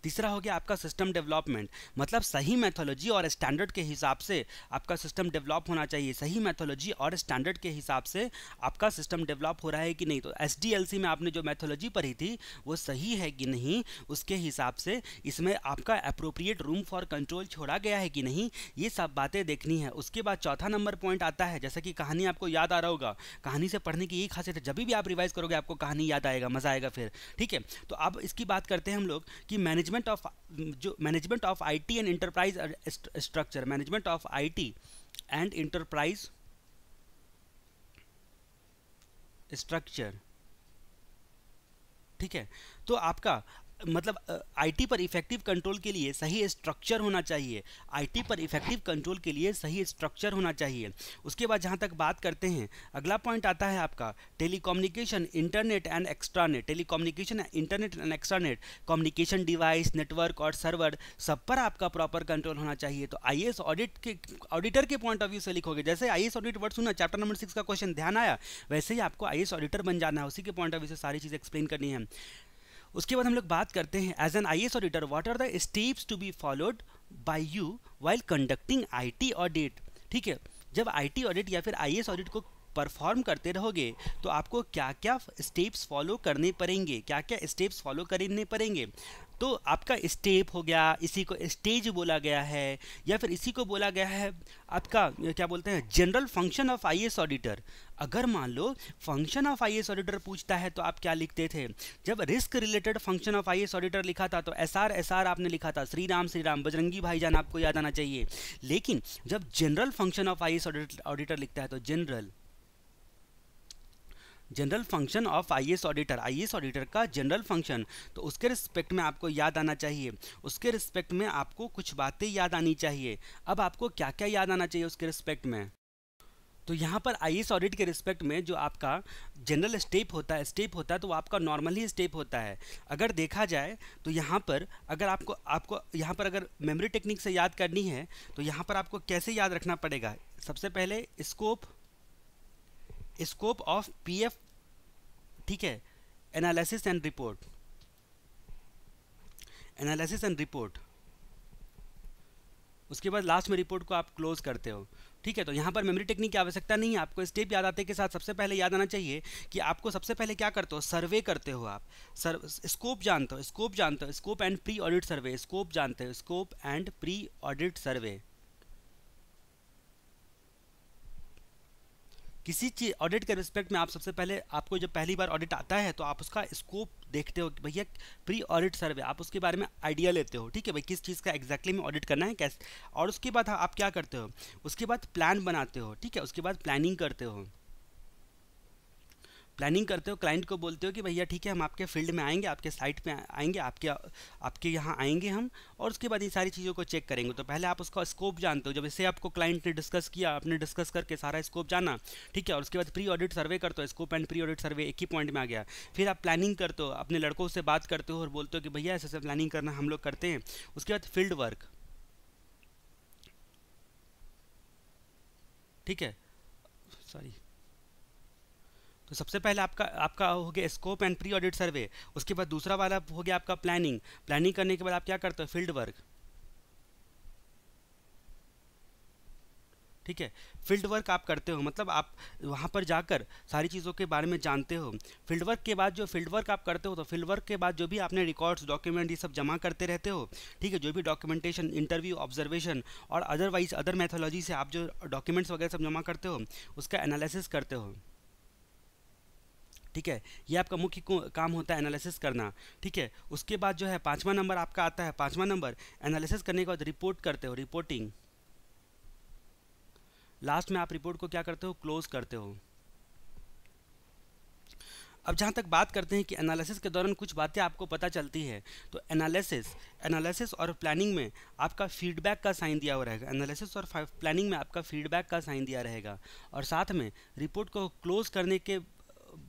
तीसरा हो गया आपका सिस्टम डेवलपमेंट, मतलब सही मैथोलॉजी और स्टैंडर्ड के हिसाब से आपका सिस्टम डेवलप होना चाहिए। सही मैथोलॉजी और स्टैंडर्ड के हिसाब से आपका सिस्टम डेवलप हो रहा है कि नहीं, तो एसडीएलसी में आपने जो मैथोलॉजी पढ़ी थी वो सही है कि नहीं, उसके हिसाब से इसमें आपका अप्रोप्रिएट रूम फॉर कंट्रोल छोड़ा गया है कि नहीं, ये सब बातें देखनी है। उसके बाद चौथा नंबर पॉइंट आता है, जैसा कि कहानी आपको याद आ रहा होगा, कहानी से पढ़ने की यही खासियत है, जब भी आप रिवाइज करोगे आपको कहानी याद आएगा, मजा आएगा फिर। ठीक है, तो अब इसकी बात करते हैं हम लोग कि management of IT and enterprise structure, management of IT and enterprise structure. ठीक है, तो आपका मतलब आईटी पर इफेक्टिव कंट्रोल के लिए सही स्ट्रक्चर होना चाहिए। आईटी पर इफेक्टिव कंट्रोल के लिए सही स्ट्रक्चर होना चाहिए। उसके बाद जहां तक बात करते हैं, अगला पॉइंट आता है आपका telecommunication, internet and extranet. Telecommunication, internet and extranet, communication device, network और सर्वर, सब पर आपका प्रॉपर कंट्रोल होना चाहिए। तो आईएएस ऑडिटर के पॉइंट ऑफ व्यू से लिखोगे, जैसे आईएएस ऑडिट वर्ड सुना, चैप्टर नंबर 6 का क्वेश्चन ध्यान आया, वैसे ही आपको आईएएस ऑडिटर बन जाना है, उसी के पॉइंट ऑफ व्यू से सारी चीज़ एक्सप्लेन करनी है। उसके बाद हम लोग बात करते हैं as an IAS auditor what are the steps to be followed by you while conducting IT audit. ठीक है, जब आईटी ऑडिट या फिर आईएएस ऑडिट को परफॉर्म करते रहोगे तो आपको क्या क्या स्टेप्स फॉलो करने पड़ेंगे, क्या क्या स्टेप्स फॉलो करने पड़ेंगे। तो आपका स्टेप हो गया, इसी को स्टेज बोला गया है, या फिर इसी को बोला गया है आपका क्या बोलते हैं general function of IAS auditor. अगर मान लो फंक्शन ऑफ आईएएस ऑडिटर पूछता है तो आप क्या लिखते थे, जब risk related function of IAS auditor लिखा था तो एसआर आपने लिखा था, श्री राम बजरंगी भाईजान आपको याद आना चाहिए। लेकिन जब general function of IAS auditor लिखता है तो general function of IAS auditor का जनरल फंक्शन, तो उसके रिस्पेक्ट में आपको याद आना चाहिए, उसके रिस्पेक्ट में आपको कुछ बातें याद आनी चाहिए। अब आपको क्या क्या याद आना चाहिए उसके रिस्पेक्ट में, तो यहाँ पर आईएएस ऑडिट के रिस्पेक्ट में जो आपका जनरल स्टेप होता है तो वो आपका नॉर्मल ही स्टेप होता है। अगर देखा जाए तो यहाँ पर अगर आपको यहाँ पर अगर मेमोरी टेक्निक से याद करनी है तो यहाँ पर आपको कैसे याद रखना पड़ेगा, सबसे पहले स्कोप ऑफ पीएफ, ठीक है, एनालिसिस एंड रिपोर्ट, उसके बाद लास्ट में रिपोर्ट को आप क्लोज करते हो। ठीक है, तो यहाँ पर मेमोरी टेक्निक की आवश्यकता नहीं है, आपको स्टेप याद आते के साथ सबसे पहले याद आना चाहिए कि आपको सबसे पहले क्या करते हो, सर्वे करते हो आप, स्कोप जानते हो, scope and pre audit survey, scope जानते हो, स्कोप एंड प्री ऑडिट सर्वे। किसी चीज ऑडिट के रिस्पेक्ट में आप सबसे पहले, आपको जब पहली बार ऑडिट आता है तो आप उसका स्कोप देखते हो कि भैया प्री ऑडिट सर्वे, आप उसके बारे में आइडिया लेते हो, ठीक है भाई किस चीज़ का एग्जैक्टली में ऑडिट करना है कैसे, और उसके बाद आप क्या करते हो, उसके बाद प्लान बनाते हो, ठीक है, उसके बाद प्लानिंग करते हो, प्लानिंग करते हो, क्लाइंट को बोलते हो कि भैया ठीक है हम आपके फील्ड में आएंगे, आपके साइट पे आएंगे, आपके यहाँ आएंगे हम, और उसके बाद ये सारी चीज़ों को चेक करेंगे। तो पहले आप उसका स्कोप जानते हो, जब इससे आपको क्लाइंट ने डिस्कस किया, आपने डिस्कस करके सारा स्कोप जाना, ठीक है, और उसके बाद प्री ऑडिट सर्वे करते हो, स्कोप एंड प्री ऑडिट सर्वे एक ही पॉइंट में आ गया। फिर आप प्लानिंग करते हो, अपने लड़कों से बात करते हो और बोलते हो कि भैया ऐसे ऐसे प्लानिंग करना हम लोग करते हैं। उसके बाद फील्ड वर्क, ठीक है, सॉरी, तो सबसे पहले आपका आपका हो गया स्कोप एंड प्री ऑडिट सर्वे। उसके बाद दूसरा वाला हो गया आपका प्लानिंग। प्लानिंग करने के बाद आप क्या करते हो, फील्ड वर्क, ठीक है। फील्ड वर्क आप करते हो, मतलब आप वहाँ पर जाकर सारी चीज़ों के बारे में जानते हो। फील्ड वर्क के बाद जो फील्ड वर्क आप करते हो, तो फील्ड वर्क के बाद जो भी आपने रिकॉर्ड्स, डॉक्यूमेंट ये सब जमा करते रहते हो, ठीक है, जो भी डॉक्यूमेंटेशन, इंटरव्यू, ऑब्जर्वेशन और अदरवाइज अदर मैथोलॉजी से आप जो डॉक्यूमेंट्स वगैरह सब जमा करते हो, उसका एनालिसिस करते हो, ठीक है। ये आपका मुख्य काम होता है, एनालिसिस करना, ठीक है। उसके बाद जो है 5वां नंबर आपका आता है। 5वां नंबर एनालिसिस करने के बाद रिपोर्ट करते हो, रिपोर्टिंग। लास्ट में आप रिपोर्ट को क्या करते हो, क्लोज करते हो। अब जहाँ तक बात करते हैं कि एनालिसिस के दौरान कुछ बातें आपको पता चलती है, तो एनालिसिस और प्लानिंग में आपका फीडबैक का साइन दिया हुआ रहेगा। एनालिसिस और प्लानिंग में आपका फीडबैक का साइन दिया रहेगा, और साथ में रिपोर्ट को क्लोज करने के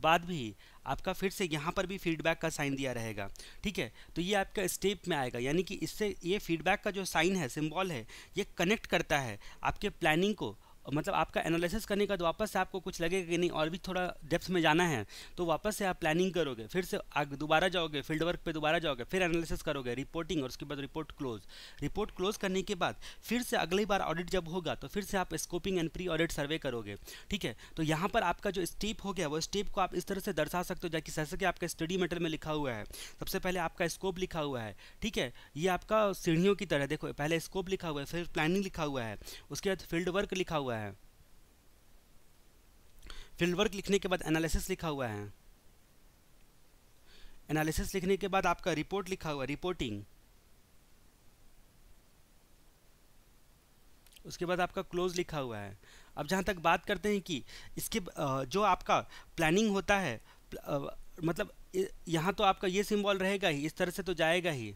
बाद भी आपका फिर से यहाँ पर भी फीडबैक का साइन दिया रहेगा, ठीक है। तो ये आपका स्टेप में आएगा, यानी कि इससे ये फीडबैक का जो साइन है, सिंबल है, ये कनेक्ट करता है आपके प्लानिंग को। मतलब आपका एनालिसिस करने के बाद वापस से आपको कुछ लगेगा कि नहीं और भी थोड़ा डेप्थ में जाना है, तो वापस से आप प्लानिंग करोगे, फिर से आगे दोबारा जाओगे, फील्ड वर्क पे दोबारा जाओगे, फिर एनालिसिस करोगे, रिपोर्टिंग, और उसके बाद रिपोर्ट क्लोज। रिपोर्ट क्लोज करने के बाद फिर से अगली बार ऑडिट जब होगा तो फिर से आप स्कोपिंग एंड प्री ऑडिट सर्वे करोगे, ठीक है। तो यहाँ पर आपका जो स्टेप हो गया, वो स्टेप को आप इस तरह से दर्शा सकते हो जैसे कि आपका स्टडी मटेरियल में लिखा हुआ है। सबसे पहले आपका स्कोप लिखा हुआ है, ठीक है, ये आपका सीढ़ियों की तरह, देखो पहले स्कोप लिखा हुआ है, फिर प्लानिंग लिखा हुआ है, उसके बाद फील्ड वर्क लिखा हुआ है, फील्ड वर्क लिखने के बाद एनालिसिस लिखा हुआ है, एनालिसिस लिखने के बाद आपका रिपोर्ट लिखा हुआ है, रिपोर्टिंग, उसके बाद आपका क्लोज लिखा हुआ है। अब जहाँ तक बात करते हैं कि इसके जो आपका प्लानिंग होता है, मतलब यहाँ तो आपका ये सिंबल रहेगा ही, इस तरह से तो जाएगा ही,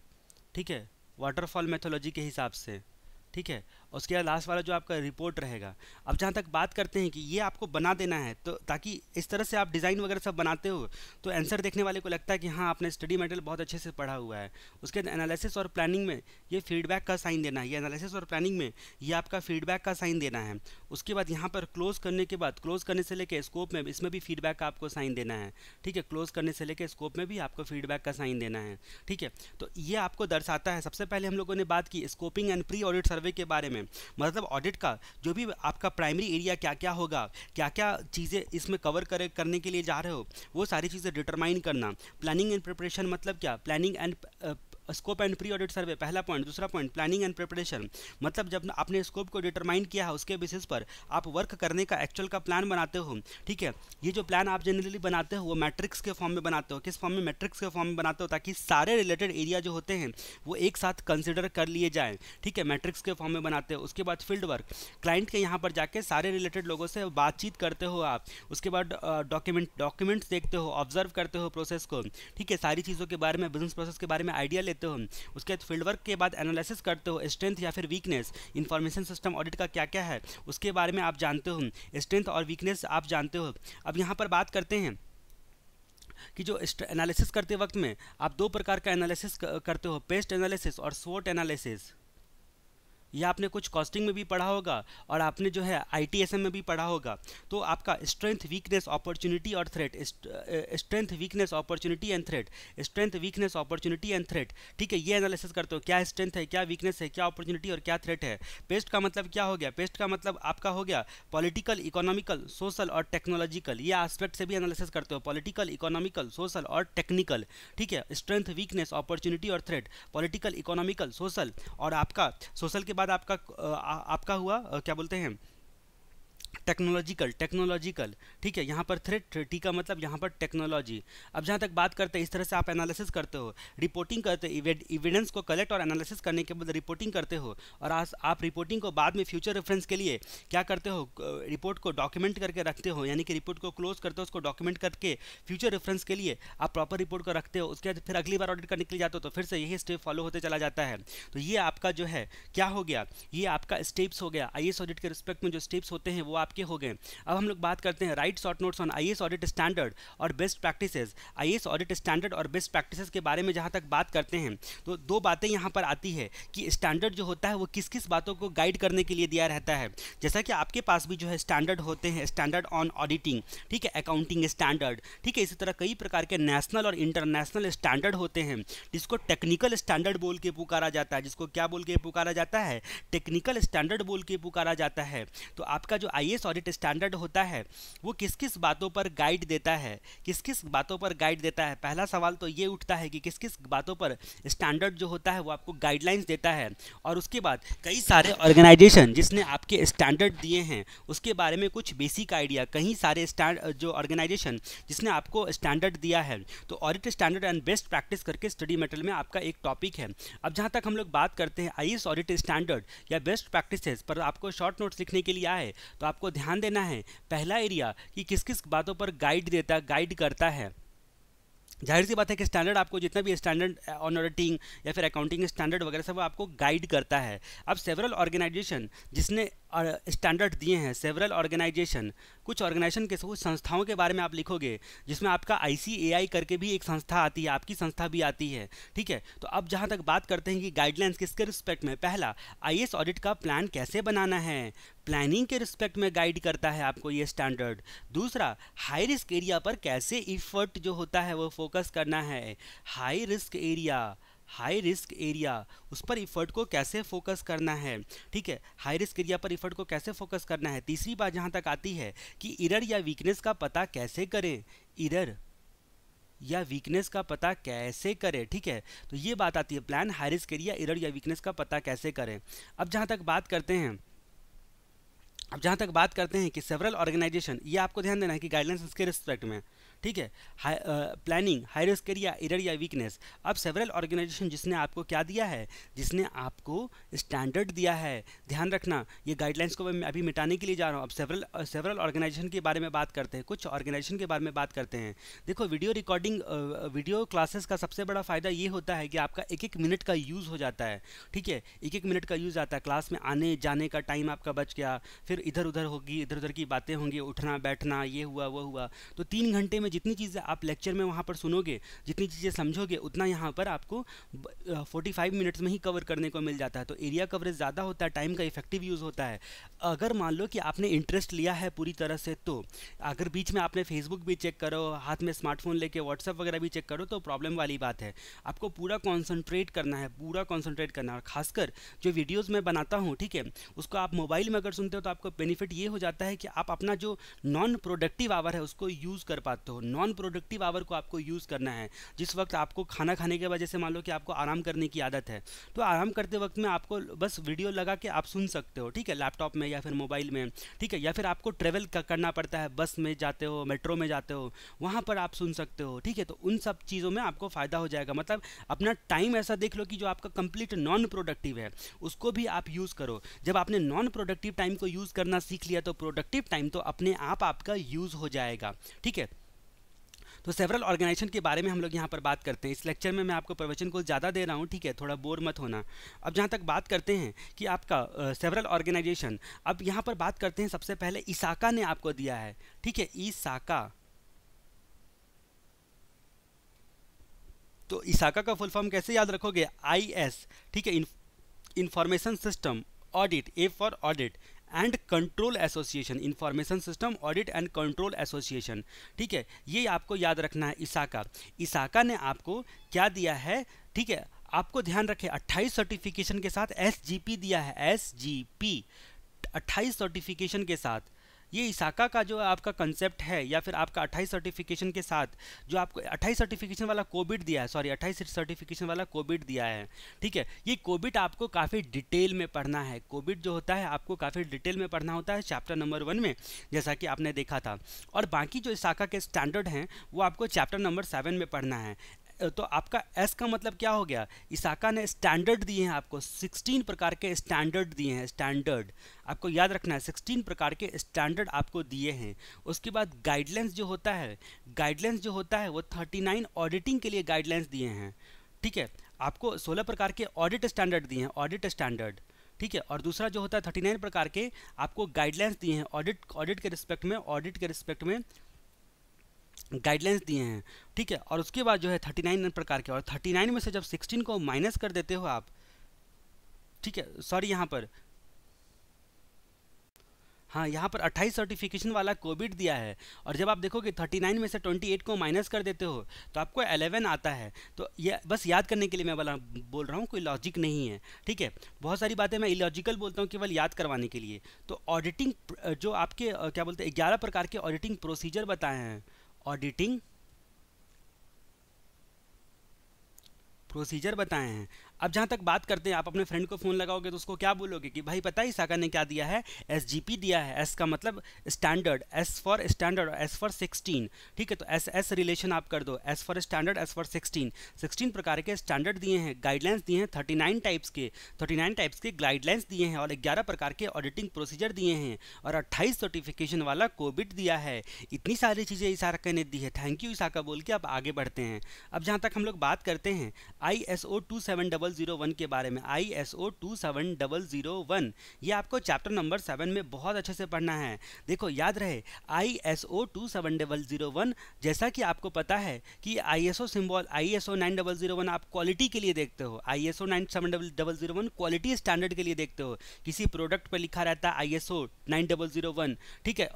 ठीक है, वाटरफॉल मेथोलॉजी के हिसाब से, ठीक है। उसके बाद लास्ट वाला जो आपका रिपोर्ट रहेगा। अब जहाँ तक बात करते हैं कि ये आपको बना देना है, तो ताकि इस तरह से आप डिज़ाइन वगैरह सब बनाते हो तो आंसर देखने वाले को लगता है कि हाँ आपने स्टडी मटेरियल बहुत अच्छे से पढ़ा हुआ है। उसके बाद एनालिसिस और प्लानिंग में ये फीडबैक का साइन देना है, ये एनालिसिस और प्लानिंग में ये आपका फीडबैक का साइन देना है। उसके बाद यहाँ पर क्लोज करने के बाद, क्लोज करने से लेकर स्कोप में इसमें भी फीडबैक का आपको साइन देना है, ठीक है। क्लोज करने से लेकर स्कोप में भी आपको फीडबैक का साइन देना है, ठीक है। तो ये आपको दर्शाता है। सबसे पहले हम लोगों ने बात की स्कोपिंग एंड प्री ऑडिट सर्वे के बारे में, मतलब ऑडिट का जो भी आपका प्राइमरी एरिया क्या क्या होगा, क्या क्या चीज़ें इसमें कवर करने के लिए जा रहे हो, वो सारी चीज़ें डिटरमाइन करना। प्लानिंग एंड प्रिपरेशन मतलब क्या, planning and scope and pre audit survey, पहला पॉइंट। दूसरा पॉइंट प्लानिंग एंड प्रिपरेशन, मतलब जब आपने स्कोप को डिटरमाइन किया है उसके बेसिस पर आप वर्क करने का एक्चुअल का प्लान बनाते हो, ठीक है। ये जो प्लान आप जनरली बनाते हो वो मैट्रिक्स के फॉर्म में बनाते हो। किस फॉर्म में, मैट्रिक्स के फॉर्म में बनाते हो, ताकि सारे रिलेटेड एरिया जो होते हैं वो एक साथ कंसिडर कर लिए जाएँ, ठीक है, मैट्रिक्स के फॉर्म में बनाते हो। उसके बाद फील्ड वर्क, क्लाइंट के यहाँ पर जाके सारे रिलेटेड लोगों से बातचीत करते हो आप। उसके बाद डॉक्यूमेंट्स देखते हो, ऑब्जर्व करते हो प्रोसेस को, ठीक है, सारी चीज़ों के बारे में, बिजनेस प्रोसेस के बारे में आइडिया लेते हो। उसके बाद फील्ड वर्क के बाद एनालिसिस करते हो, स्ट्रेंथ या फिर वीकनेस, इंफॉर्मेशन सिस्टम ऑडिट का क्या क्या है उसके बारे में आप जानते हो, स्ट्रेंथ और वीकनेस आप जानते हो। अब यहाँ पर बात करते हैं कि जो एनालिसिस करते वक्त में आप दो प्रकार का एनालिसिस करते हो, पेस्ट एनालिसिस और स्वोट एनालिसिस। ये आपने कुछ कॉस्टिंग में भी पढ़ा होगा और आपने जो है ITSM में भी पढ़ा होगा। तो आपका स्ट्रेंथ, वीकनेस, अपॉर्चुनिटी और threat, strength, weakness, opportunity and threat, strength, weakness, opportunity and threat, ठीक है, ये एनालिसिस करते हो, क्या स्ट्रेंथ है, क्या वीकनेस है, क्या अपॉर्चुनिटी और क्या थ्रेट है। पेस्ट का मतलब क्या हो गया, पेस्ट का मतलब आपका हो गया पॉलिटिकल, इकोनॉमिकल, सोशल और टेक्नोलॉजिकल, ये एस्पेक्ट से भी एनालिसिस करते हो, पॉलिटिकल, इकोनॉमिकल, सोशल और टेक्निकल, ठीक है। स्ट्रेंथ, वीकनेस, अपॉर्चुनिटी और थ्रेट, पॉलिटिकल, इकोनॉमिकल, सोशल, और आपका सोशल के बाद आपका हुआ क्या बोलते हैं, टेक्नोलॉजिकल, ठीक है, यहाँ पर थ्रेट, टी का मतलब यहाँ पर टेक्नोलॉजी। अब जहाँ तक बात करते हैं, इस तरह से आप एनालिसिस करते हो, रिपोर्टिंग करते हो, एविडेंस को कलेक्ट और एनालिसिस करने के बाद रिपोर्टिंग करते हो, और आप रिपोर्टिंग को बाद में फ्यूचर रेफरेंस के लिए क्या करते हो, रिपोर्ट को डॉक्यूमेंट करके रखते हो, यानी कि रिपोर्ट को क्लोज करते हो, उसको डॉक्यूमेंट करके फ्यूचर रेफरेंस के लिए आप प्रॉपर रिपोर्ट को रखते हो। उसके बाद फिर अगली बार ऑडिट करने के लिए जाते हो तो फिर से यही स्टेप फॉलो होते चला जाता है। तो ये आपका जो है क्या हो गया, ये आपका स्टेप्स हो गया। आईएएस ऑडिट के रिस्पेक्ट में जो स्टेप्स होते हैं वो आपके हो गए। अब हम लोग बात करते हैं right short notes on IAS audit standard और best practices. IAS audit standard और बेस्ट प्रैक्टिसेस के बारे में जहां तक बात करते हैं तो दो बातें यहां पर आती है कि स्टैंडर्ड जो होता है वो किस किस बातों को गाइड करने के लिए दिया रहता है। जैसा कि आपके पास भी जो है स्टैंडर्ड होते हैं, स्टैंडर्ड ऑन ऑडिटिंग, ठीक है, अकाउंटिंग स्टैंडर्ड, ठीक है, इसी तरह कई प्रकार के नेशनल और इंटरनेशनल स्टैंडर्ड होते हैं, जिसको टेक्निकल स्टैंडर्ड बोल के पुकारा जाता है। जिसको क्या बोल के पुकारा जाता है, टेक्निकल स्टैंडर्ड बोल के पुकारा जाता है। तो आपका जो आईएएस ऑडिट स्टैंडर्ड होता है वो किस किस बातों पर गाइड देता है, किस किस बातों पर गाइड देता है। पहला सवाल तो ये उठता है कि किस किस बातों पर स्टैंडर्ड जो होता है वो आपको गाइडलाइंस देता है, और उसके बाद कई सारे ऑर्गेनाइजेशन जिसने आपके स्टैंडर्ड दिए हैं उसके बारे में कुछ बेसिक आइडिया, कई सारे जो ऑर्गेनाइजेशन जिसने आपको स्टैंडर्ड दिया है। तो audit standard and best practice करके स्टडी मटेरियल में आपका एक टॉपिक है। अब जहां तक हम लोग बात करते हैं आईएएस ऑडिट स्टैंडर्ड या बेस्ट प्रैक्टिसेस पर, आपको शॉर्ट नोट्स लिखने के लिए आए तो आपको ध्यान देना है पहला एरिया कि किस किस बातों पर गाइड करता है। जाहिर सी बात है कि स्टैंडर्ड आपको जितना भी स्टैंडर्ड ऑन ऑडिटिंग या फिर अकाउंटिंग स्टैंडर्ड वगैरह सब वो आपको गाइड करता है। अब सेवरल ऑर्गेनाइजेशन जिसने स्टैंडर्ड दिए हैं, सेवरल ऑर्गेनाइजेशन, कुछ ऑर्गेनाइजेशन के कुछ संस्थाओं के बारे में आप लिखोगे, जिसमें आपका आईसीएआई करके भी एक संस्था आती है, आपकी संस्था भी आती है, ठीक है। तो अब जहां तक बात करते हैं कि गाइडलाइंस किसके रिस्पेक्ट में, पहला आईएएस ऑडिट का प्लान कैसे बनाना है, प्लानिंग के रिस्पेक्ट में गाइड करता है आपको ये स्टैंडर्ड। दूसरा, हाई रिस्क एरिया पर कैसे इफर्ट जो होता है वो फोकस करना है, हाई रिस्क एरिया उस पर इफर्ट को कैसे फोकस करना है, ठीक है, हाई रिस्क एरिया पर इफर्ट को कैसे फोकस करना है। तीसरी बात जहां तक आती है कि एरर या वीकनेस का पता कैसे करें, एरर या वीकनेस का पता कैसे करें, ठीक है। तो ये बात आती है, plan, high risk area, error या वीकनेस का पता कैसे करें। अब जहां तक बात करते हैं कि सेवरल ऑर्गेनाइजेशन, ये आपको ध्यान देना है कि गाइडलाइंस इसके रिस्पेक्ट में, ठीक है, planning, high risk area, error या वीकनेस। अब सेवरल ऑर्गेनाइजेशन जिसने आपको क्या दिया है, जिसने आपको स्टैंडर्ड दिया है, ध्यान रखना ये गाइडलाइंस को मैं अभी मिटाने के लिए जा रहा हूँ। अब सेवरल ऑर्गेनाइजेशन के बारे में बात करते हैं, कुछ ऑर्गेनाइजेशन के बारे में बात करते हैं। देखो वीडियो रिकॉर्डिंग, वीडियो क्लासेस का सबसे बड़ा फ़ायदा ये होता है कि आपका एक एक मिनट का यूज़ हो जाता है, ठीक है, एक एक मिनट का यूज़ आता है, क्लास में आने जाने का टाइम आपका बच गया, फिर इधर उधर की बातें होंगी, उठना बैठना, ये हुआ वो हुआ। तो 3 घंटे में जितनी चीज़ें आप लेक्चर में वहाँ पर सुनोगे, जितनी चीज़ें समझोगे, उतना यहाँ पर आपको 45 मिनट्स में ही कवर करने को मिल जाता है। तो एरिया कवरेज ज़्यादा होता है, टाइम का इफेक्टिव यूज़ होता है। अगर मान लो कि आपने इंटरेस्ट लिया है पूरी तरह से, तो अगर बीच में आपने फेसबुक भी चेक करो, हाथ में स्मार्टफोन लेके व्हाट्सएप वगैरह भी चेक करो, तो प्रॉब्लम वाली बात है। आपको पूरा कॉन्सेंट्रेट करना है, और खासकर जो वीडियोज़ मैं बनाता हूँ, ठीक है, उसको आप मोबाइल में अगर सुनते हो तो आपको बेनिफिट ये हो जाता है कि आप अपना जो नॉन प्रोडक्टिव आवर है उसको यूज़ कर पाते हो। नॉन प्रोडक्टिव आवर को आपको यूज़ करना है। जिस वक्त आपको खाना खाने के बाद, जैसे मान लो कि आपको आराम करने की आदत है, तो आराम करते वक्त में आपको बस वीडियो लगा के आप सुन सकते हो, ठीक है, लैपटॉप में या फिर मोबाइल में, ठीक है, या फिर आपको ट्रेवल करना पड़ता है, बस में जाते हो, मेट्रो में जाते हो, वहाँ पर आप सुन सकते हो, ठीक है। तो उन सब चीज़ों में आपको फ़ायदा हो जाएगा। मतलब अपना टाइम ऐसा देख लो कि जो आपका कंप्लीट नॉन प्रोडक्टिव है उसको भी आप यूज़ करो। जब आपने नॉन प्रोडक्टिव टाइम को यूज़ करना सीख लिया तो प्रोडक्टिव टाइम तो अपने आप आपका यूज़ हो जाएगा, ठीक है। तो सेवरल ऑर्गेनाइजेशन के बारे में हम लोग यहाँ पर बात करते हैं। इस लेक्चर में मैं आपको प्रवचन को ज़्यादा दे रहा हूँ, ठीक है, थोड़ा बोर मत होना। अब जहाँ तक बात करते हैं कि आपका सेवरल ऑर्गेनाइजेशन, अब यहाँ पर बात करते हैं सबसे पहले इसाका ने आपको दिया है, ठीक है, इसाका। तो इसाका का फुल फॉर्म कैसे याद रखोगे, IS, ठीक है, information system audit, A for audit, and control association, information system audit and control association, ठीक है, ये आपको याद रखना है। इसाका ने आपको क्या दिया है, ठीक है, आपको ध्यान रखें 28 सर्टिफिकेशन के साथ SGP दिया है, SGP 28 सर्टिफिकेशन के साथ, ये इसाका का जो आपका कंसेप्ट है या फिर आपका 28 सर्टिफिकेशन के साथ जो आपको 28 सर्टिफिकेशन वाला कोबिट दिया है, सॉरी 28 सर्टिफिकेशन वाला कोबिट दिया है, ठीक है। ये कोबिट आपको काफ़ी डिटेल में पढ़ना है। कोबिट जो होता है आपको काफ़ी डिटेल में पढ़ना होता है चैप्टर नंबर 1 में, जैसा कि आपने देखा था। और बाकी जो इसाका के स्टैंडर्ड हैं वो आपको चैप्टर नंबर 7 में पढ़ना है। तो आपका एस का मतलब क्या हो गया, इसाका ने स्टैंडर्ड दिए हैं आपको, 16 प्रकार के स्टैंडर्ड दिए हैं। स्टैंडर्ड आपको याद रखना है, 16 प्रकार के स्टैंडर्ड आपको दिए हैं। उसके बाद गाइडलाइंस जो होता है, गाइडलाइंस जो होता है वो 39 ऑडिटिंग के लिए गाइडलाइंस दिए हैं, ठीक है। आपको 16 प्रकार के ऑडिट स्टैंडर्ड दिए हैं, ऑडिट स्टैंडर्ड, ठीक है। और दूसरा जो होता है 39 प्रकार के आपको गाइडलाइंस दिए हैं, ऑडिट के रिस्पेक्ट में, ऑडिट के रिस्पेक्ट में गाइडलाइंस दिए हैं, ठीक है। और उसके बाद जो है 39 प्रकार के, और 39 में से जब 16 को माइनस कर देते हो आप, ठीक है, सॉरी यहाँ पर, हाँ यहाँ पर 28 सर्टिफिकेशन वाला कोबिट दिया है, और जब आप देखोगे 39 में से 28 को माइनस कर देते हो तो आपको 11 आता है। तो ये बस याद करने के लिए मैं बोल रहा हूँ, कोई लॉजिक नहीं है, ठीक है। बहुत सारी बातें मैं इलॉजिकल बोलता हूँ केवल याद करवाने के लिए। तो ऑडिटिंग जो आपके क्या बोलते हैं 11 प्रकार के ऑडिटिंग प्रोसीजर बताए हैं, ऑडिटिंग प्रोसीजर बताए हैं। अब जहाँ तक बात करते हैं, आप अपने फ्रेंड को फ़ोन लगाओगे तो उसको क्या बोलोगे कि भाई पता है इसाका ने क्या दिया है, SGP दिया है। एस का मतलब standard, S for standard, S for 16, ठीक है। तो एस रिलेशन आप कर दो, S for standard, S for 16 प्रकार के स्टैंडर्ड दिए हैं, गाइडलाइंस दिए हैं 39 टाइप्स के गाइडलाइंस दिए हैं, और 11 प्रकार के ऑडिटिंग प्रोसीजर दिए हैं, और 28 सर्टिफिकेशन वाला कोबिट दिया है। इतनी सारी चीज़ें इसाका ने दी है। थैंक यू इसाका बोल के आप आगे बढ़ते हैं। अब जहाँ तक हम लोग बात करते हैं ISO 27001 के बारे में, ISO 27001, ये आपको चैप्टर नंबर 7 में बहुत अच्छे से पढ़ना है। देखो याद रहे ISO 27001, जैसा कि आपको पता है कि ISO सिंबल ISO 9001 आप क्वालिटी के लिए देखते हो, ISO 9001 क्वालिटी स्टैंडर्ड के लिए देखते हो। किसी प्रोडक्ट पर लिखा रहता है ISO 9001, ठीक है,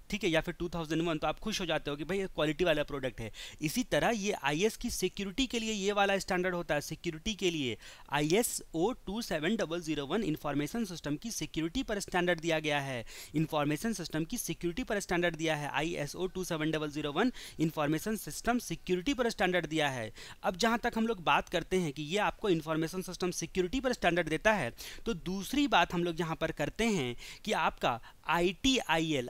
ठीक है, या फिर 2001, तो आप खुश हो जाते हो कि भाई ये क्वालिटी वाला प्रोडक्ट है। इसी तरह ये IS की सिक्योरिटी के लिए ये वाला स्टैंडर्ड होता है, सिक्योरिटी के लिए ISO 27001 इंफॉर्मेशन सिस्टम की सिक्योरिटी पर स्टैंडर्ड दिया गया है। इंफॉर्मेशन सिस्टम की सिक्योरिटी पर स्टैंडर्ड दिया है, ISO 27001 इंफॉर्मेशन सिस्टम सिक्योरिटी पर स्टैंडर्ड दिया है। अब जहां तक हम लोग बात करते हैं कि ये आपको इंफॉर्मेशन सिस्टम सिक्योरिटी पर स्टैंडर्ड देता है, तो दूसरी बात हम लोग यहाँ पर करते हैं कि आपका ITIL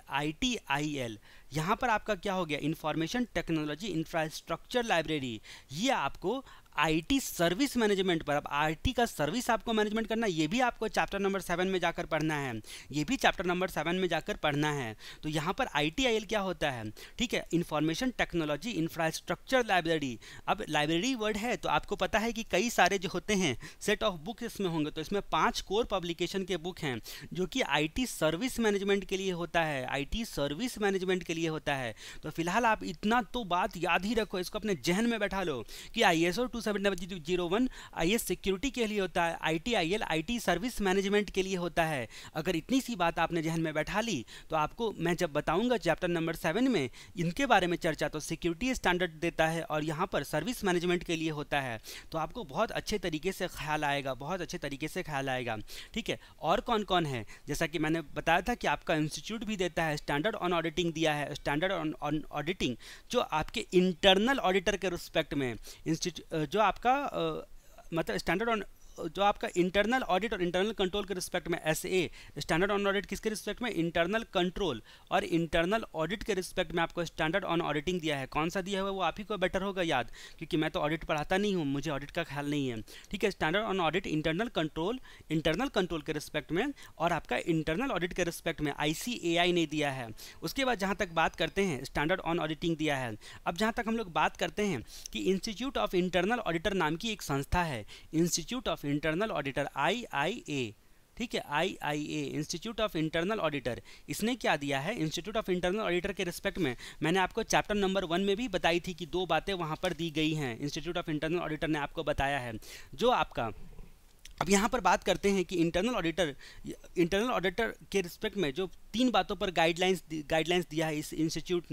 यहाँ पर आपका क्या हो गया, इंफॉर्मेशन टेक्नोलॉजी इंफ्रास्ट्रक्चर लाइब्रेरी। ये आपको IT सर्विस मैनेजमेंट पर, अब IT का सर्विस आपको मैनेजमेंट करना, ये भी आपको चैप्टर नंबर 7 में जाकर पढ़ना है, ये भी चैप्टर नंबर 7 में जाकर पढ़ना है। तो यहाँ पर ITIL क्या होता है, ठीक है, इंफॉर्मेशन टेक्नोलॉजी इंफ्रास्ट्रक्चर लाइब्रेरी। अब लाइब्रेरी वर्ड है तो आपको पता है कि कई सारे जो होते हैं सेट ऑफ बुक इसमें होंगे, तो इसमें 5 कोर पब्लिकेशन के बुक हैं जो कि IT सर्विस मैनेजमेंट के लिए होता है, IT सर्विस मैनेजमेंट के लिए होता है। तो फिलहाल आप इतना तो बात याद ही रखो, इसको अपने जहन में बैठा लो कि ISO 27001 IS सिक्योरिटी के लिए होता है, ITIL IT सर्विस मैनेजमेंट के लिए होता है। अगर इतनी सी बात आपने जहन में बैठा ली तो आपको मैं जब बताऊंगा चैप्टर नंबर 7 में इनके बारे में चर्चा, तो सिक्योरिटी स्टैंडर्ड देता है और यहाँ पर सर्विस मैनेजमेंट के लिए होता है, तो आपको बहुत अच्छे तरीके से ख्याल आएगा, बहुत अच्छे तरीके से ख्याल आएगा, ठीक है। और कौन कौन है, जैसा कि मैंने बताया था कि आपका इंस्टीट्यूट भी देता है, स्टैंडर्ड ऑन ऑडिटिंग दिया है, स्टैंडर्ड ऑन ऑडिटिंग जो आपके इंटरनल ऑडिटर के रिस्पेक्ट में, जो आपका मतलब स्टैंडर्ड ऑन जो आपका इंटरनल ऑडिट और इंटरनल कंट्रोल के रिस्पेक्ट में, SA स्टैंडर्ड ऑन ऑडिट किसके रिस्पेक्ट में, इंटरनल कंट्रोल और इंटरनल ऑडिट के रिस्पेक्ट में आपको स्टैंडर्ड ऑन ऑडिटिंग दिया है। कौन सा दिया है वो आप ही को बेटर होगा याद, क्योंकि मैं तो ऑडिट पढ़ाता नहीं हूँ, मुझे ऑडिट का ख्याल नहीं है, ठीक है। Standard on audit internal control के रिस्पेक्ट में और आपका इंटरनल ऑडिट के रिस्पेक्ट में ICAI ने दिया है। उसके बाद जहाँ तक बात करते हैं स्टैंडर्ड ऑन ऑडिटिंग दिया है। अब जहाँ तक हम लोग बात करते हैं कि इंस्टीट्यूट ऑफ इंटरनल ऑडिटर नाम की एक संस्था है, institute of internal auditor IIA, ठीक है, IIA institute of internal auditor, इसने क्या दिया है, इंस्टीट्यूट ऑफ इंटरनल ऑडिटर के रिस्पेक्ट में मैंने आपको चैप्टर नंबर 1 में भी बताई थी कि 2 बातें वहां पर दी गई हैं, इंस्टीट्यूट ऑफ इंटरनल ऑडिटर ने आपको बताया है। जो आपका अब यहाँ पर बात करते हैं कि इंटरनल ऑडिटर के रिस्पेक्ट में जो 3 बातों पर गाइडलाइंस दिया है इस इंस्टीट्यूट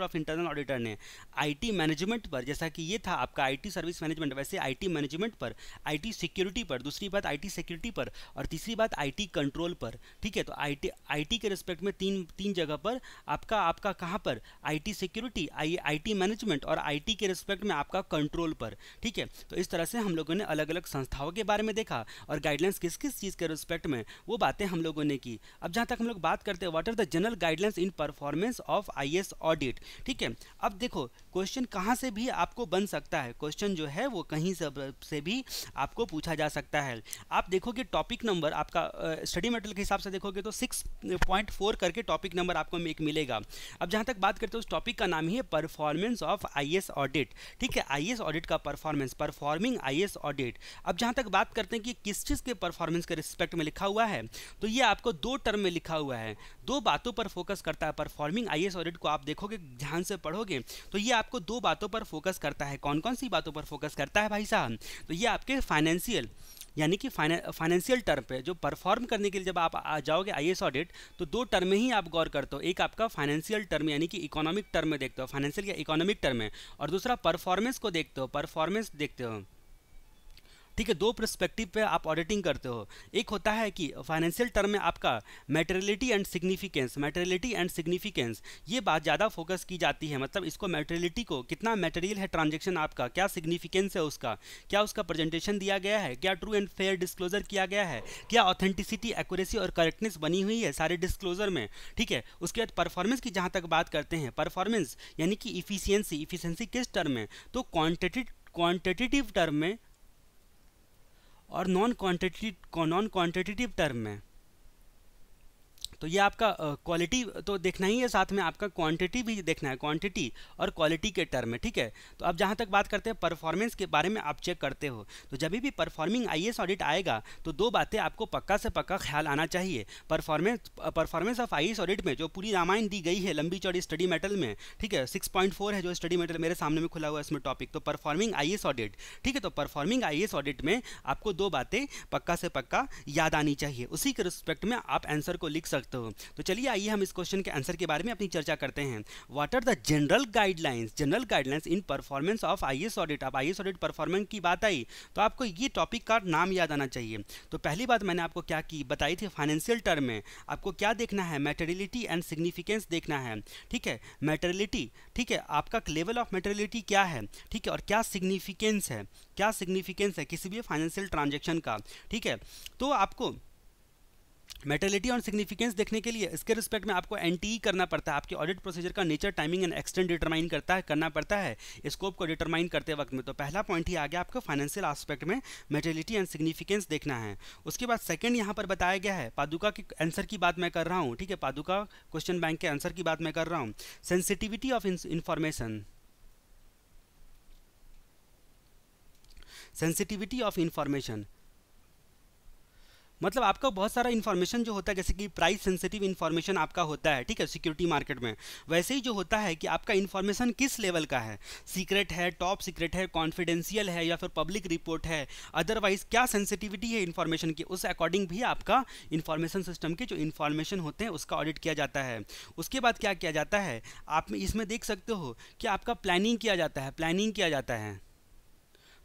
ऑफ इंटरनल ऑडिटर ने। आईटी मैनेजमेंट पर, जैसा कि ये था आपका आईटी सर्विस मैनेजमेंट, वैसे आईटी मैनेजमेंट पर, आईटी सिक्योरिटी पर, दूसरी बात आईटी सिक्योरिटी पर, और तीसरी बात आईटी कंट्रोल पर। ठीक है, तो आईटी के रिस्पेक्ट में तीन जगह पर आपका कहाँ पर, आईटी सिक्योरिटी, आईटी मैनेजमेंट और आईटी के रिस्पेक्ट में आपका कंट्रोल पर। ठीक है, तो इस तरह से हम लोगों ने अलग अलग संस्थाओं के बारे में देखा और गाइडलाइंस किस किस चीज़ के रिस्पेक्ट में वो बातें हम लोगों ने की। अब जहाँ तक हम लोग बात करते हैं what are the general guidelines in performance of IAS audit. ठीक है, अब देखो क्वेश्चन कहाँ से भी आपको बन सकता है, क्वेश्चन जो है वो कहीं से भी आपको पूछा जा सकता है। आप देखोगे टॉपिक नंबर आपका स्टडी मटेरियल के हिसाब से देखोगे तो 6.4 करके टॉपिक नंबर आपको एक मिलेगा। अब जहाँ तक बात करते हैं उस टॉपिक का नाम ही है परफॉर्मेंस ऑफ आईएएस ऑडिट। ठीक है, आईएएस ऑडिट का परफॉर्मेंस, परफॉर्मिंग आईएएस ऑडिट। अब जहाँ तक बात करते हैं कि किस चीज़ के परफॉर्मेंस के रिस्पेक्ट में लिखा हुआ है, तो ये आपको 2 टर्म में लिखा हुआ है, 2 बातों पर फोकस करता है। परफॉर्मिंग आईएएस ऑडिट को आप देखोगे, ध्यान से पढ़ोगे तो ये आपको 2 बातों पर फोकस करता है। कौन कौन सी बातों पर फोकस करता है भाई साहब? तो ये आपके फाइनेंशियल, यानी कि फाइनेंशियल टर्म पे जो परफॉर्म करने के लिए जब आप आ जाओगे आईएएस ऑडिट, तो 2 टर्म में ही आप गौर करते हो। एक आपका फाइनेंशियल टर्म यानी कि इकोनॉमिक टर्म में देखते हो, फाइनेंशियल या इकोनॉमिक टर्म में, और दूसरा परफॉर्मेंस को देखते हो, परफॉर्मेंस देखते हो। ठीक है, 2 पर्सपेक्टिव पे आप ऑडिटिंग करते हो। एक होता है कि फाइनेंशियल टर्म में आपका मैटेरियलिटी एंड सिग्निफिकेंस, ये बात ज़्यादा फोकस की जाती है। मतलब इसको मैटेरियलिटी को, कितना मैटेरियल है ट्रांजैक्शन आपका, क्या सिग्निफिकेंस है उसका, क्या उसका प्रेजेंटेशन दिया गया है, क्या ट्रू एंड फेयर डिस्क्लोजर किया गया है, क्या ऑथेंटिसिटी, एक्यूरेसी और करेक्टनेस बनी हुई है सारे डिस्क्लोजर में। ठीक है, उसके बाद परफॉर्मेंस की जहाँ तक बात करते हैं, परफॉर्मेंस यानी कि इफिशियंसी किस टर्म में, तो क्वांटिटेटिव टर्म में और नॉन क्वांटिटेटिव टर्म में। तो ये आपका क्वालिटी तो देखना ही है, साथ में आपका क्वांटिटी भी देखना है, क्वांटिटी और क्वालिटी के टर्म में। ठीक है, तो अब जहाँ तक बात करते हैं परफॉर्मेंस के बारे में आप चेक करते हो, तो जब भी परफॉर्मिंग आईएएस ऑडिट आएगा तो 2 बातें आपको पक्का से पक्का ख्याल आना चाहिए। परफॉर्मेंस ऑफ आईएएस ऑडिट में जो पूरी रामायण दी गई है लंबी चौड़ी स्टडी मेटल में, ठीक है, 6.4 है जो स्टडी मेटल मेरे सामने में खुला हुआ है इसमें टॉपिक, तो परफॉर्मिंग आईएएस ऑडिट। ठीक है, तो परफॉर्मिंग आईएएस ऑडिट में आपको 2 बातें पक्का से पक्का याद आनी चाहिए, उसी के रिस्पेक्ट में आप आंसर को लिख सकते हो। तो चलिए आइए हम इस क्वेश्चन के आंसर के बारे में अपनी चर्चा करते हैं। What are the general guidelines in performance of IAS audit. अब आईएएस ऑडिट परफॉर्मेंस की बात आई तो आपको ये टॉपिक का नाम याद आना चाहिए। तो पहली बात मैंने आपको क्या की बताई थी, फाइनेंशियल टर्म में आपको क्या देखना है, मैटेरियलिटी एंड सिग्निफिकेंस देखना है। ठीक है, मैटेरियलिटी, ठीक है, आपका लेवल ऑफ मैटेरियलिटी क्या है, ठीक है, और क्या सिग्निफिकेंस है किसी भी फाइनेंशियल ट्रांजैक्शन का। ठीक है, तो आपको मैटेरियलिटी और सिग्निफिकेंस देखने के लिए इसके रिस्पेक्ट में आपको एनटीई करना पड़ता है। आपके ऑडिट प्रोसीजर का nature, timing and extent determine करना पड़ता है स्कोप को डिटरमाइन करते वक्त में। तो पहला पॉइंट ही आ गया आपको फाइनेंशियल एस्पेक्ट में मैटेरियलिटी एंड सिग्निफिकेंस देखना है। उसके बाद सेकंड यहाँ पर बताया गया है, पादुका के आंसर की बात मैं कर रहा हूँ। ठीक है, पादुका क्वेश्चन बैंक के आंसर की बात मैं कर रहा हूँ। सेंसिटिविटी ऑफ इंफॉर्मेशन, मतलब आपका बहुत सारा इन्फॉर्मेशन जो होता है, जैसे कि प्राइस सेंसिटिव इन्फॉर्मेशन आपका होता है, ठीक है, सिक्योरिटी मार्केट में, वैसे ही जो होता है कि आपका इन्फॉर्मेशन किस लेवल का है, सीक्रेट है, टॉप सीक्रेट है, कॉन्फिडेंशियल है, या फिर पब्लिक रिपोर्ट है, अदरवाइज क्या सेंसिटिविटी है इन्फॉर्मेशन की, उस अकॉर्डिंग भी आपका इन्फॉर्मेशन सिस्टम के जो इन्फॉर्मेशन होते हैं उसका ऑडिट किया जाता है। उसके बाद क्या किया जाता है, आप इसमें देख सकते हो कि आपका प्लानिंग किया जाता है।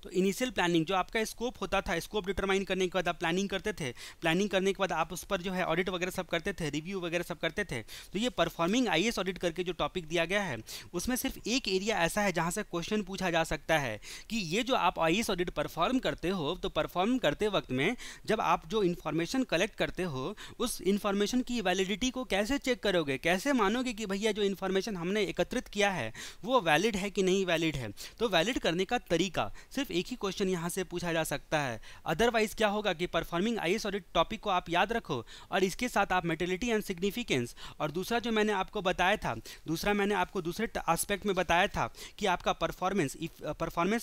तो इनिशियल प्लानिंग जो आपका स्कोप होता था, स्कोप डिटरमाइन करने के बाद आप प्लानिंग करते थे, प्लानिंग करने के बाद आप उस पर जो है ऑडिट वगैरह सब करते थे, रिव्यू वगैरह सब करते थे। तो ये परफॉर्मिंग आईएएस ऑडिट करके जो टॉपिक दिया गया है उसमें सिर्फ एक एरिया ऐसा है जहाँ से क्वेश्चन पूछा जा सकता है कि ये जो आप आईएएस ऑडिट परफॉर्म करते हो, तो परफॉर्म करते वक्त में जब आप जो इन्फॉर्मेशन कलेक्ट करते हो उस इन्फॉर्मेशन की वैलिडिटी को कैसे चेक करोगे, कैसे मानोगे कि भैया जो इन्फॉर्मेशन हमने एकत्रित किया है वो वैलिड है कि नहीं वैलिड है। तो वैलिड करने का तरीका सिर्फ एक ही क्वेश्चन यहाँ से पूछा जा सकता है। अदरवाइज क्या होगा कि परफॉर्मिंग आईएएस ऑडिट टॉपिक को आप याद रखो और इसके साथ आप मैटेरियलिटी एंड सिग्निफिकेंस, और दूसरा जो मैंने आपको बताया था, दूसरे एस्पेक्ट में बताया था कि आपका परफॉर्मेंस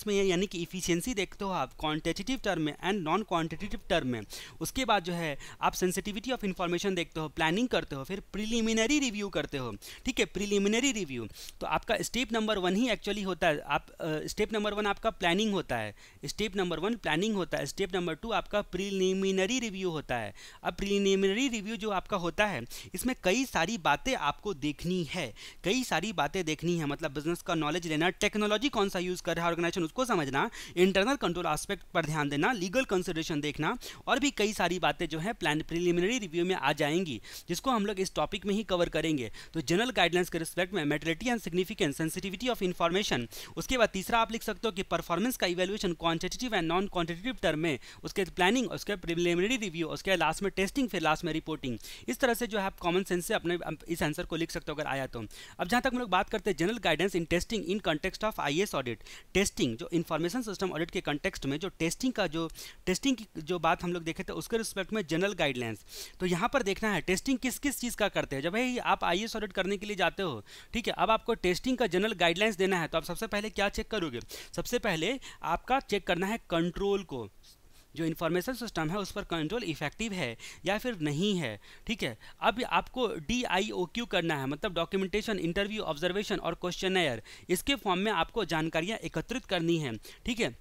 में यानी कि इफिशियंसी देखते हो आप क्वांटिटेटिव टर्म में एंड नॉन क्वांटिटेटिव टर्म में। उसके बाद जो है आप सेंसिटिविटी ऑफ इंफॉर्मेशन देखते हो, प्लानिंग करते हो, फिर प्रिलिमिनरी रिव्यू करते हो। ठीक है, प्रिलिमिनरी रिव्यू तो आपका स्टेप नंबर 1 ही एक्चुअली होता है। आप स्टेप नंबर 1 आपका प्लानिंग होता है, स्टेप नंबर 1 प्लानिंग होता है, स्टेप नंबर 2 आपका प्रीलिमिनरी रिव्यू होता है। अब प्रीलिमिनरी रिव्यू जो आपका होता है इसमें कई सारी बातें आपको देखनी है, कई सारी बातें देखनी है, मतलब बिजनेस का नॉलेज लेना, टेक्नोलॉजी कौन सा यूज कर रहा है ऑर्गेनाइजेशन उसको समझना, इंटरनल कंट्रोल एस्पेक्ट पर ध्यान देना, लीगल कंसिडरेशन देखना, और भी कई सारी बातें जो है प्लान प्रीलिमिनरी रिव्यू में आ जाएंगी, जिसको हम लोग इस टॉपिक में ही कवर करेंगे। तो जनरल गाइडलाइंस के रिस्पेक्ट में materiality and significance, sensitivity of information, उसके बाद तीसरा आप लिख सकते हो कि परफॉर्मेंस का evaluation quantitative and non quantitative term में, उसके प्लानिंग, उसके प्रीलिमिनरी रिव्यू, उसके लास्ट में टेस्टिंग, फिर लास्ट में रिपोर्टिंग। इस तरह से जो है आप कॉमन सेंस से अपने इस आंसर को लिख सकते हो अगर आया तो। अब जहां तक हम लोग बात करते हैं general guidance in testing in context of IAS audit, testing जो इंफॉर्मेशन सिस्टम ऑडिट के कंटेक्स्ट में जो टेस्टिंग की जो बात हम लोग देखे थे उसके रिस्पेक्ट में जनरल गाइडलाइंस। तो यहाँ पर देखना है टेस्टिंग किस किस चीज़ का करते हैं। जब भाई आप आईएएस ऑडिट करने के लिए जाते हो, ठीक है, अब आपको टेस्टिंग का जनरल गाइडलाइंस देना है, तो आप सबसे पहले क्या चेक करोगे? सबसे पहले आपका चेक करना है कंट्रोल को, जो इंफॉर्मेशन सिस्टम है उस पर कंट्रोल इफेक्टिव है या फिर नहीं है, ठीक है। अब आपको DIOQ करना है, मतलब डॉक्यूमेंटेशन, इंटरव्यू, ऑब्जर्वेशन और क्वेश्चनर, इसके फॉर्म में आपको जानकारियां एकत्रित करनी है, ठीक है।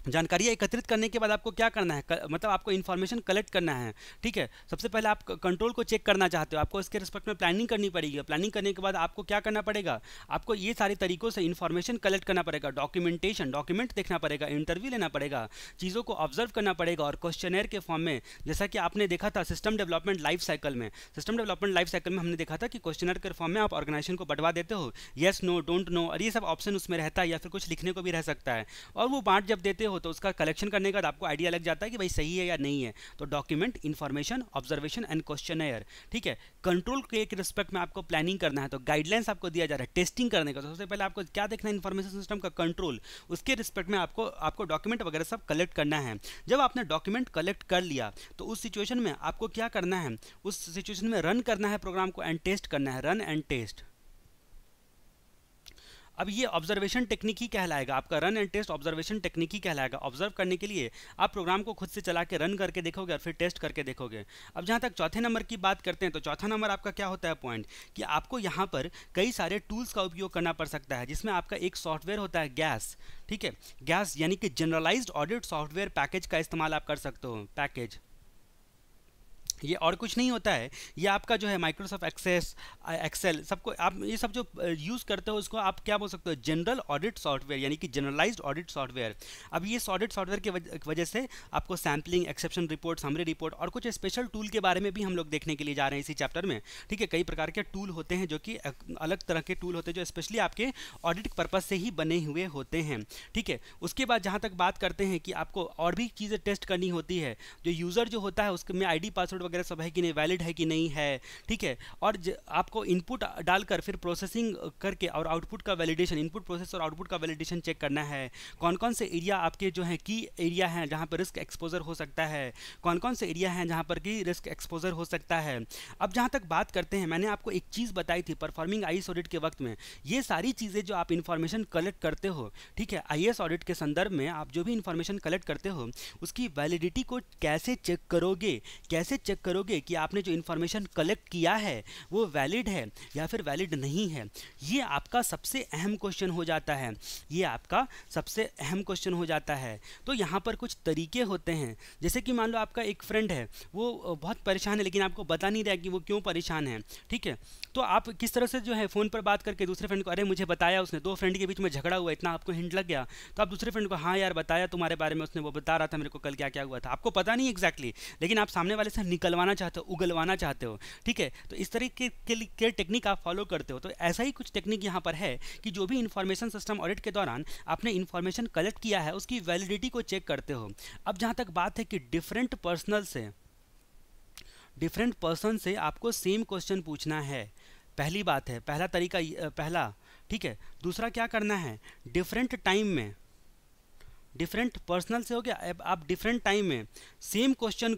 जानकारियाँ एकत्रित करने के बाद आपको क्या करना है, मतलब आपको इन्फॉर्मेशन कलेक्ट करना है, ठीक है। सबसे पहले आप कंट्रोल को चेक करना चाहते हो, आपको इसके रिस्पेक्ट में प्लानिंग करनी पड़ेगी। प्लानिंग करने के बाद आपको क्या करना पड़ेगा, आपको ये सारे तरीकों से इन्फॉर्मेशन कलेक्ट करना पड़ेगा, डॉक्यूमेंटेशन, डॉक्यूमेंट देखना पड़ेगा, इंटरव्यू लेना पड़ेगा, चीज़ों को ऑब्जर्व करना पड़ेगा, और क्वेश्चनर के फॉर्म में, जैसा कि आपने देखा था सिस्टम डेवलपमेंट लाइफ साइकिल में, हमने देखा था कि क्वेश्चनर के फॉर्म में आप ऑर्गेनाइजेशन को बढ़वा देते हो, येस नो, डोंट नो, और ये सब ऑप्शन उसमें रहता है, या फिर कुछ लिखने को भी रह सकता है, और वो बांट जब देते हो तो उसका कलेक्शन करने के बाद आपको आइडिया लग जाता है कि भाई सही है या नहीं है। तो document, information, observation and questionnaire, ठीक है। कंट्रोल के एक रिस्पेक्ट में आपको प्लानिंग करना है, तो गाइडलाइंस आपको दिया जा रहा है टेस्टिंग करने का। तो सबसे पहले आपको क्या देखना है, इंफॉर्मेशन सिस्टम का कंट्रोल, उसके रिस्पेक्ट में आपको डॉक्यूमेंट वगैरह सब कलेक्ट करना है। जब आपने डॉक्यूमेंट कलेक्ट कर लिया तो उस सिचुएशन में आपको क्या करना है, उस सिचुएशन में रन करना है प्रोग्राम को एंड टेस्ट करना है, रन एंड टेस्ट। अब ये ऑब्जर्वेशन टेक्निक ही कहलाएगा, आपका run and test observation technique ही कहलाएगा। ऑब्जर्व करने के लिए आप प्रोग्राम को खुद से चला के रन करके देखोगे और फिर टेस्ट करके देखोगे। अब जहाँ तक चौथे नंबर की बात करते हैं, तो चौथा नंबर आपका क्या होता है पॉइंट, कि आपको यहाँ पर कई सारे टूल्स का उपयोग करना पड़ सकता है, जिसमें आपका एक सॉफ्टवेयर होता है गैस, ठीक है। गैस यानी कि जनरलाइज्ड ऑडिट सॉफ्टवेयर पैकेज का इस्तेमाल आप कर सकते हो। पैकेज ये और कुछ नहीं होता है, ये आपका जो है माइक्रोसॉफ्ट एक्सेल सबको आप ये सब जो यूज़ करते हो उसको आप क्या बोल सकते हो, जनरल ऑडिट सॉफ्टवेयर, यानी कि जनरलाइज्ड ऑडिट सॉफ्टवेयर। अब ये ऑडिट सॉफ्टवेयर के वजह से आपको sampling, exception report, summary report और कुछ स्पेशल टूल के बारे में भी हम लोग देखने के लिए जा रहे हैं इसी चैप्टर में, ठीक है। कई प्रकार के टूल होते हैं जो कि अलग तरह के टूल होते हैं जो स्पेशली आपके ऑडिट पर्पज से ही बने हुए होते हैं, ठीक है। उसके बाद जहाँ तक बात करते हैं कि आपको और भी चीज़ें टेस्ट करनी होती है, जो यूज़र जो होता है उसमें ID पासवर्ड वगैरह सब है कि नहीं, वैलिड है कि नहीं है, ठीक है। और आपको इनपुट डालकर फिर प्रोसेसिंग करके और आउटपुट का वैलिडेशन, इनपुट प्रोसेस और आउटपुट का वैलिडेशन चेक करना है। कौन कौन से एरिया आपके जो है की एरिया हैं जहां पर रिस्क एक्सपोजर हो सकता है, कौन कौन से एरिया हैं जहां पर की रिस्क एक्सपोजर हो सकता है। अब जहां तक बात करते हैं, मैंने आपको एक चीज़ बताई थी परफॉर्मिंग आईएएस ऑडिट के वक्त में, ये सारी चीज़ें जो आप इन्फॉर्मेशन कलेक्ट करते हो, ठीक है, आईएएस ऑडिट के संदर्भ में आप जो भी इन्फॉर्मेशन कलेक्ट करते हो उसकी वैलिडिटी को कैसे चेक करोगे, कैसे चेक करोगे कि आपने जो इन्फॉर्मेशन कलेक्ट किया है वो वैलिड है या फिर वैलिड नहीं है। ये आपका सबसे अहम क्वेश्चन हो जाता है, ये आपका सबसे अहम क्वेश्चन हो जाता है। तो यहाँ पर कुछ तरीके होते हैं, जैसे कि मान लो आपका एक फ्रेंड है, वो बहुत परेशान है लेकिन आपको बता नहीं रहा कि वो क्यों परेशान है, ठीक है। तो आप किस तरह से जो है फ़ोन पर बात करके दूसरे फ्रेंड को, अरे मुझे बताया उसने, दो फ्रेंड के बीच में झगड़ा हुआ, इतना आपको हिंट लग गया, तो आप दूसरे फ्रेंड को, हाँ यार बताया तुम्हारे बारे में उसने, वो बता रहा था मेरे को कल क्या क्या हुआ था। आपको पता नहीं एग्जैक्टली, लेकिन आप सामने वाले से निकलवाना चाहते हो, उगलवाना चाहते हो, ठीक है। तो इस तरीके के टेक्निक आप फॉलो करते हो। तो ऐसा ही कुछ टेक्निक यहाँ पर है कि जो भी इंफॉर्मेशन सिस्टम ऑडिट के दौरान आपने इंफॉर्मेशन कलेक्ट किया है उसकी वैलिडिटी को चेक करते हो। अब जहाँ तक बात है कि डिफरेंट पर्सन से आपको सेम क्वेश्चन पूछना है, पहली बात है, पहला तरीका पहला, ठीक है। दूसरा क्या करना है, डिफरेंट टाइम में, डिफरेंट पर्सनल से हो गया, अब आप डिफरेंट टाइम में सेम क्वेश्चन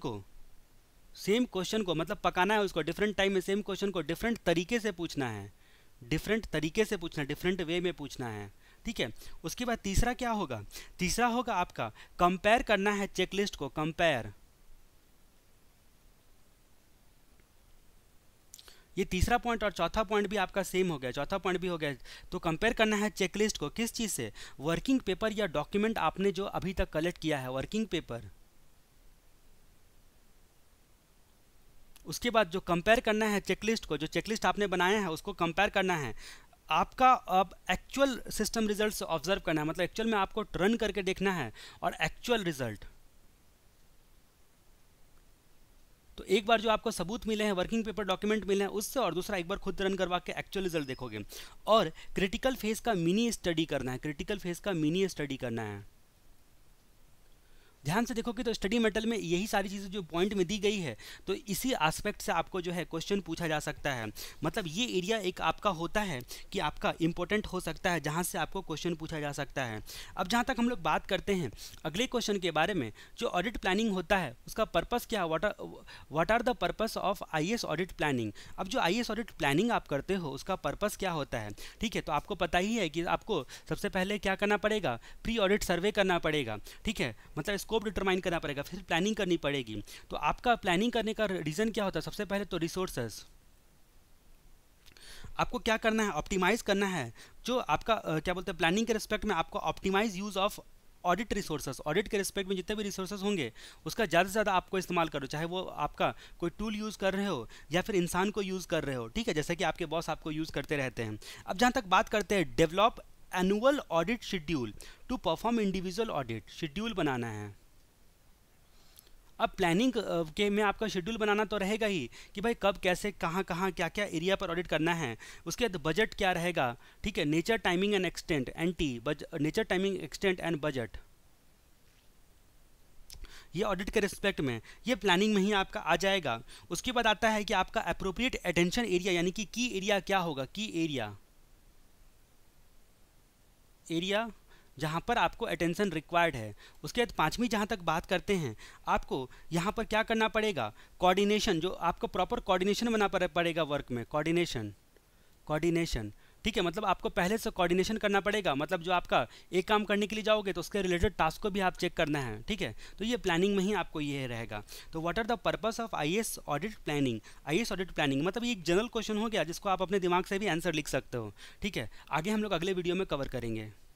को मतलब पकाना है उसको, डिफरेंट टाइम में सेम क्वेश्चन को डिफरेंट तरीके से पूछना है, डिफरेंट वे में पूछना है, ठीक है। उसके बाद तीसरा क्या होगा, तीसरा होगा आपका कंपेयर करना है चेकलिस्ट को, कंपेयर, ये तीसरा पॉइंट और चौथा पॉइंट भी आपका सेम हो गया, चौथा पॉइंट भी हो गया। तो कंपेयर करना है चेकलिस्ट को किस चीज़ से, वर्किंग पेपर या डॉक्यूमेंट आपने जो अभी तक कलेक्ट किया है, वर्किंग पेपर। उसके बाद जो कंपेयर करना है चेकलिस्ट को, जो चेकलिस्ट आपने बनाया है उसको कंपेयर करना है आपका, अब एक्चुअल सिस्टम रिजल्ट्स ऑब्जर्व करना है, मतलब एक्चुअल में आपको रन करके देखना है और एक्चुअल रिजल्ट। तो एक बार जो आपको सबूत मिले हैं, वर्किंग पेपर डॉक्यूमेंट मिले हैं उससे, और दूसरा एक बार खुद रन करवा के एक्चुअल रिजल्ट देखोगे। और क्रिटिकल फेज का मिनी स्टडी करना है, क्रिटिकल फेज का मिनी स्टडी करना है। ध्यान से देखोगे तो स्टडी मेटल में यही सारी चीज़ें जो पॉइंट में दी गई है, तो इसी एस्पेक्ट से आपको जो है क्वेश्चन पूछा जा सकता है। मतलब ये एरिया एक आपका होता है कि आपका इंपॉर्टेंट हो सकता है, जहाँ से आपको क्वेश्चन पूछा जा सकता है। अब जहाँ तक हम लोग बात करते हैं अगले क्वेश्चन के बारे में, जो ऑडिट प्लानिंग होता है उसका पर्पस क्या है, what are the purpose of IAS audit planning. अब जो IAS ऑडिट प्लानिंग आप करते हो उसका पर्पस क्या होता है, ठीक है। तो आपको पता ही है कि आपको सबसे पहले क्या करना पड़ेगा, प्री ऑडिट सर्वे करना पड़ेगा, ठीक है, मतलब स्कोप डिटरमाइन करना पड़ेगा, फिर प्लानिंग करनी पड़ेगी। तो आपका प्लानिंग करने का रीजन क्या होता है, सबसे पहले तो रिसोर्सेस आपको क्या करना है, ऑप्टिमाइज करना है। जो आपका क्या बोलते हैं, प्लानिंग के रिस्पेक्ट में आपको optimize use of audit resources, audit के रिस्पेक्ट में जितने भी रिसोर्सेस होंगे उसका ज़्यादा से ज़्यादा आपको इस्तेमाल करो, चाहे वो आपका कोई टूल यूज़ कर रहे हो या फिर इंसान को यूज़ कर रहे हो, ठीक है, जैसे कि आपके बॉस आपको यूज़ करते रहते हैं। अब जहाँ तक बात करते हैं, develop annual audit schedule to perform individual audit, schedule बनाना है। अब प्लानिंग के में आपका शेड्यूल बनाना तो रहेगा ही कि भाई कब कैसे कहाँ कहाँ क्या क्या एरिया पर ऑडिट करना है। उसके बाद बजट क्या रहेगा, ठीक है, nature timing and extent, nature timing extent and budget, ये ऑडिट के रिस्पेक्ट में, ये प्लानिंग में ही आपका आ जाएगा। उसके बाद आता है कि आपका अप्रोप्रिएट अटेंशन एरिया, यानी कि की एरिया क्या होगा, की एरिया जहाँ पर आपको अटेंशन रिक्वायर्ड है। उसके बाद पांचवी जहाँ तक बात करते हैं, आपको यहाँ पर क्या करना पड़ेगा, कोऑर्डिनेशन, जो आपको प्रॉपर कोऑर्डिनेशन बना पड़ेगा वर्क में, कोऑर्डिनेशन, ठीक है, मतलब आपको पहले से कोऑर्डिनेशन करना पड़ेगा। मतलब जो आपका एक काम करने के लिए जाओगे तो उसके रिलेटेड टास्क को भी आप चेक करना है, ठीक है। तो ये प्लानिंग में ही आपको ये रहेगा। तो what are the purpose of IAS audit planning, IAS audit planning मतलब ये एक जनरल क्वेश्चन हो गया जिसको आप अपने दिमाग से भी आंसर लिख सकते हो, ठीक है। आगे हम लोग अगले वीडियो में कवर करेंगे।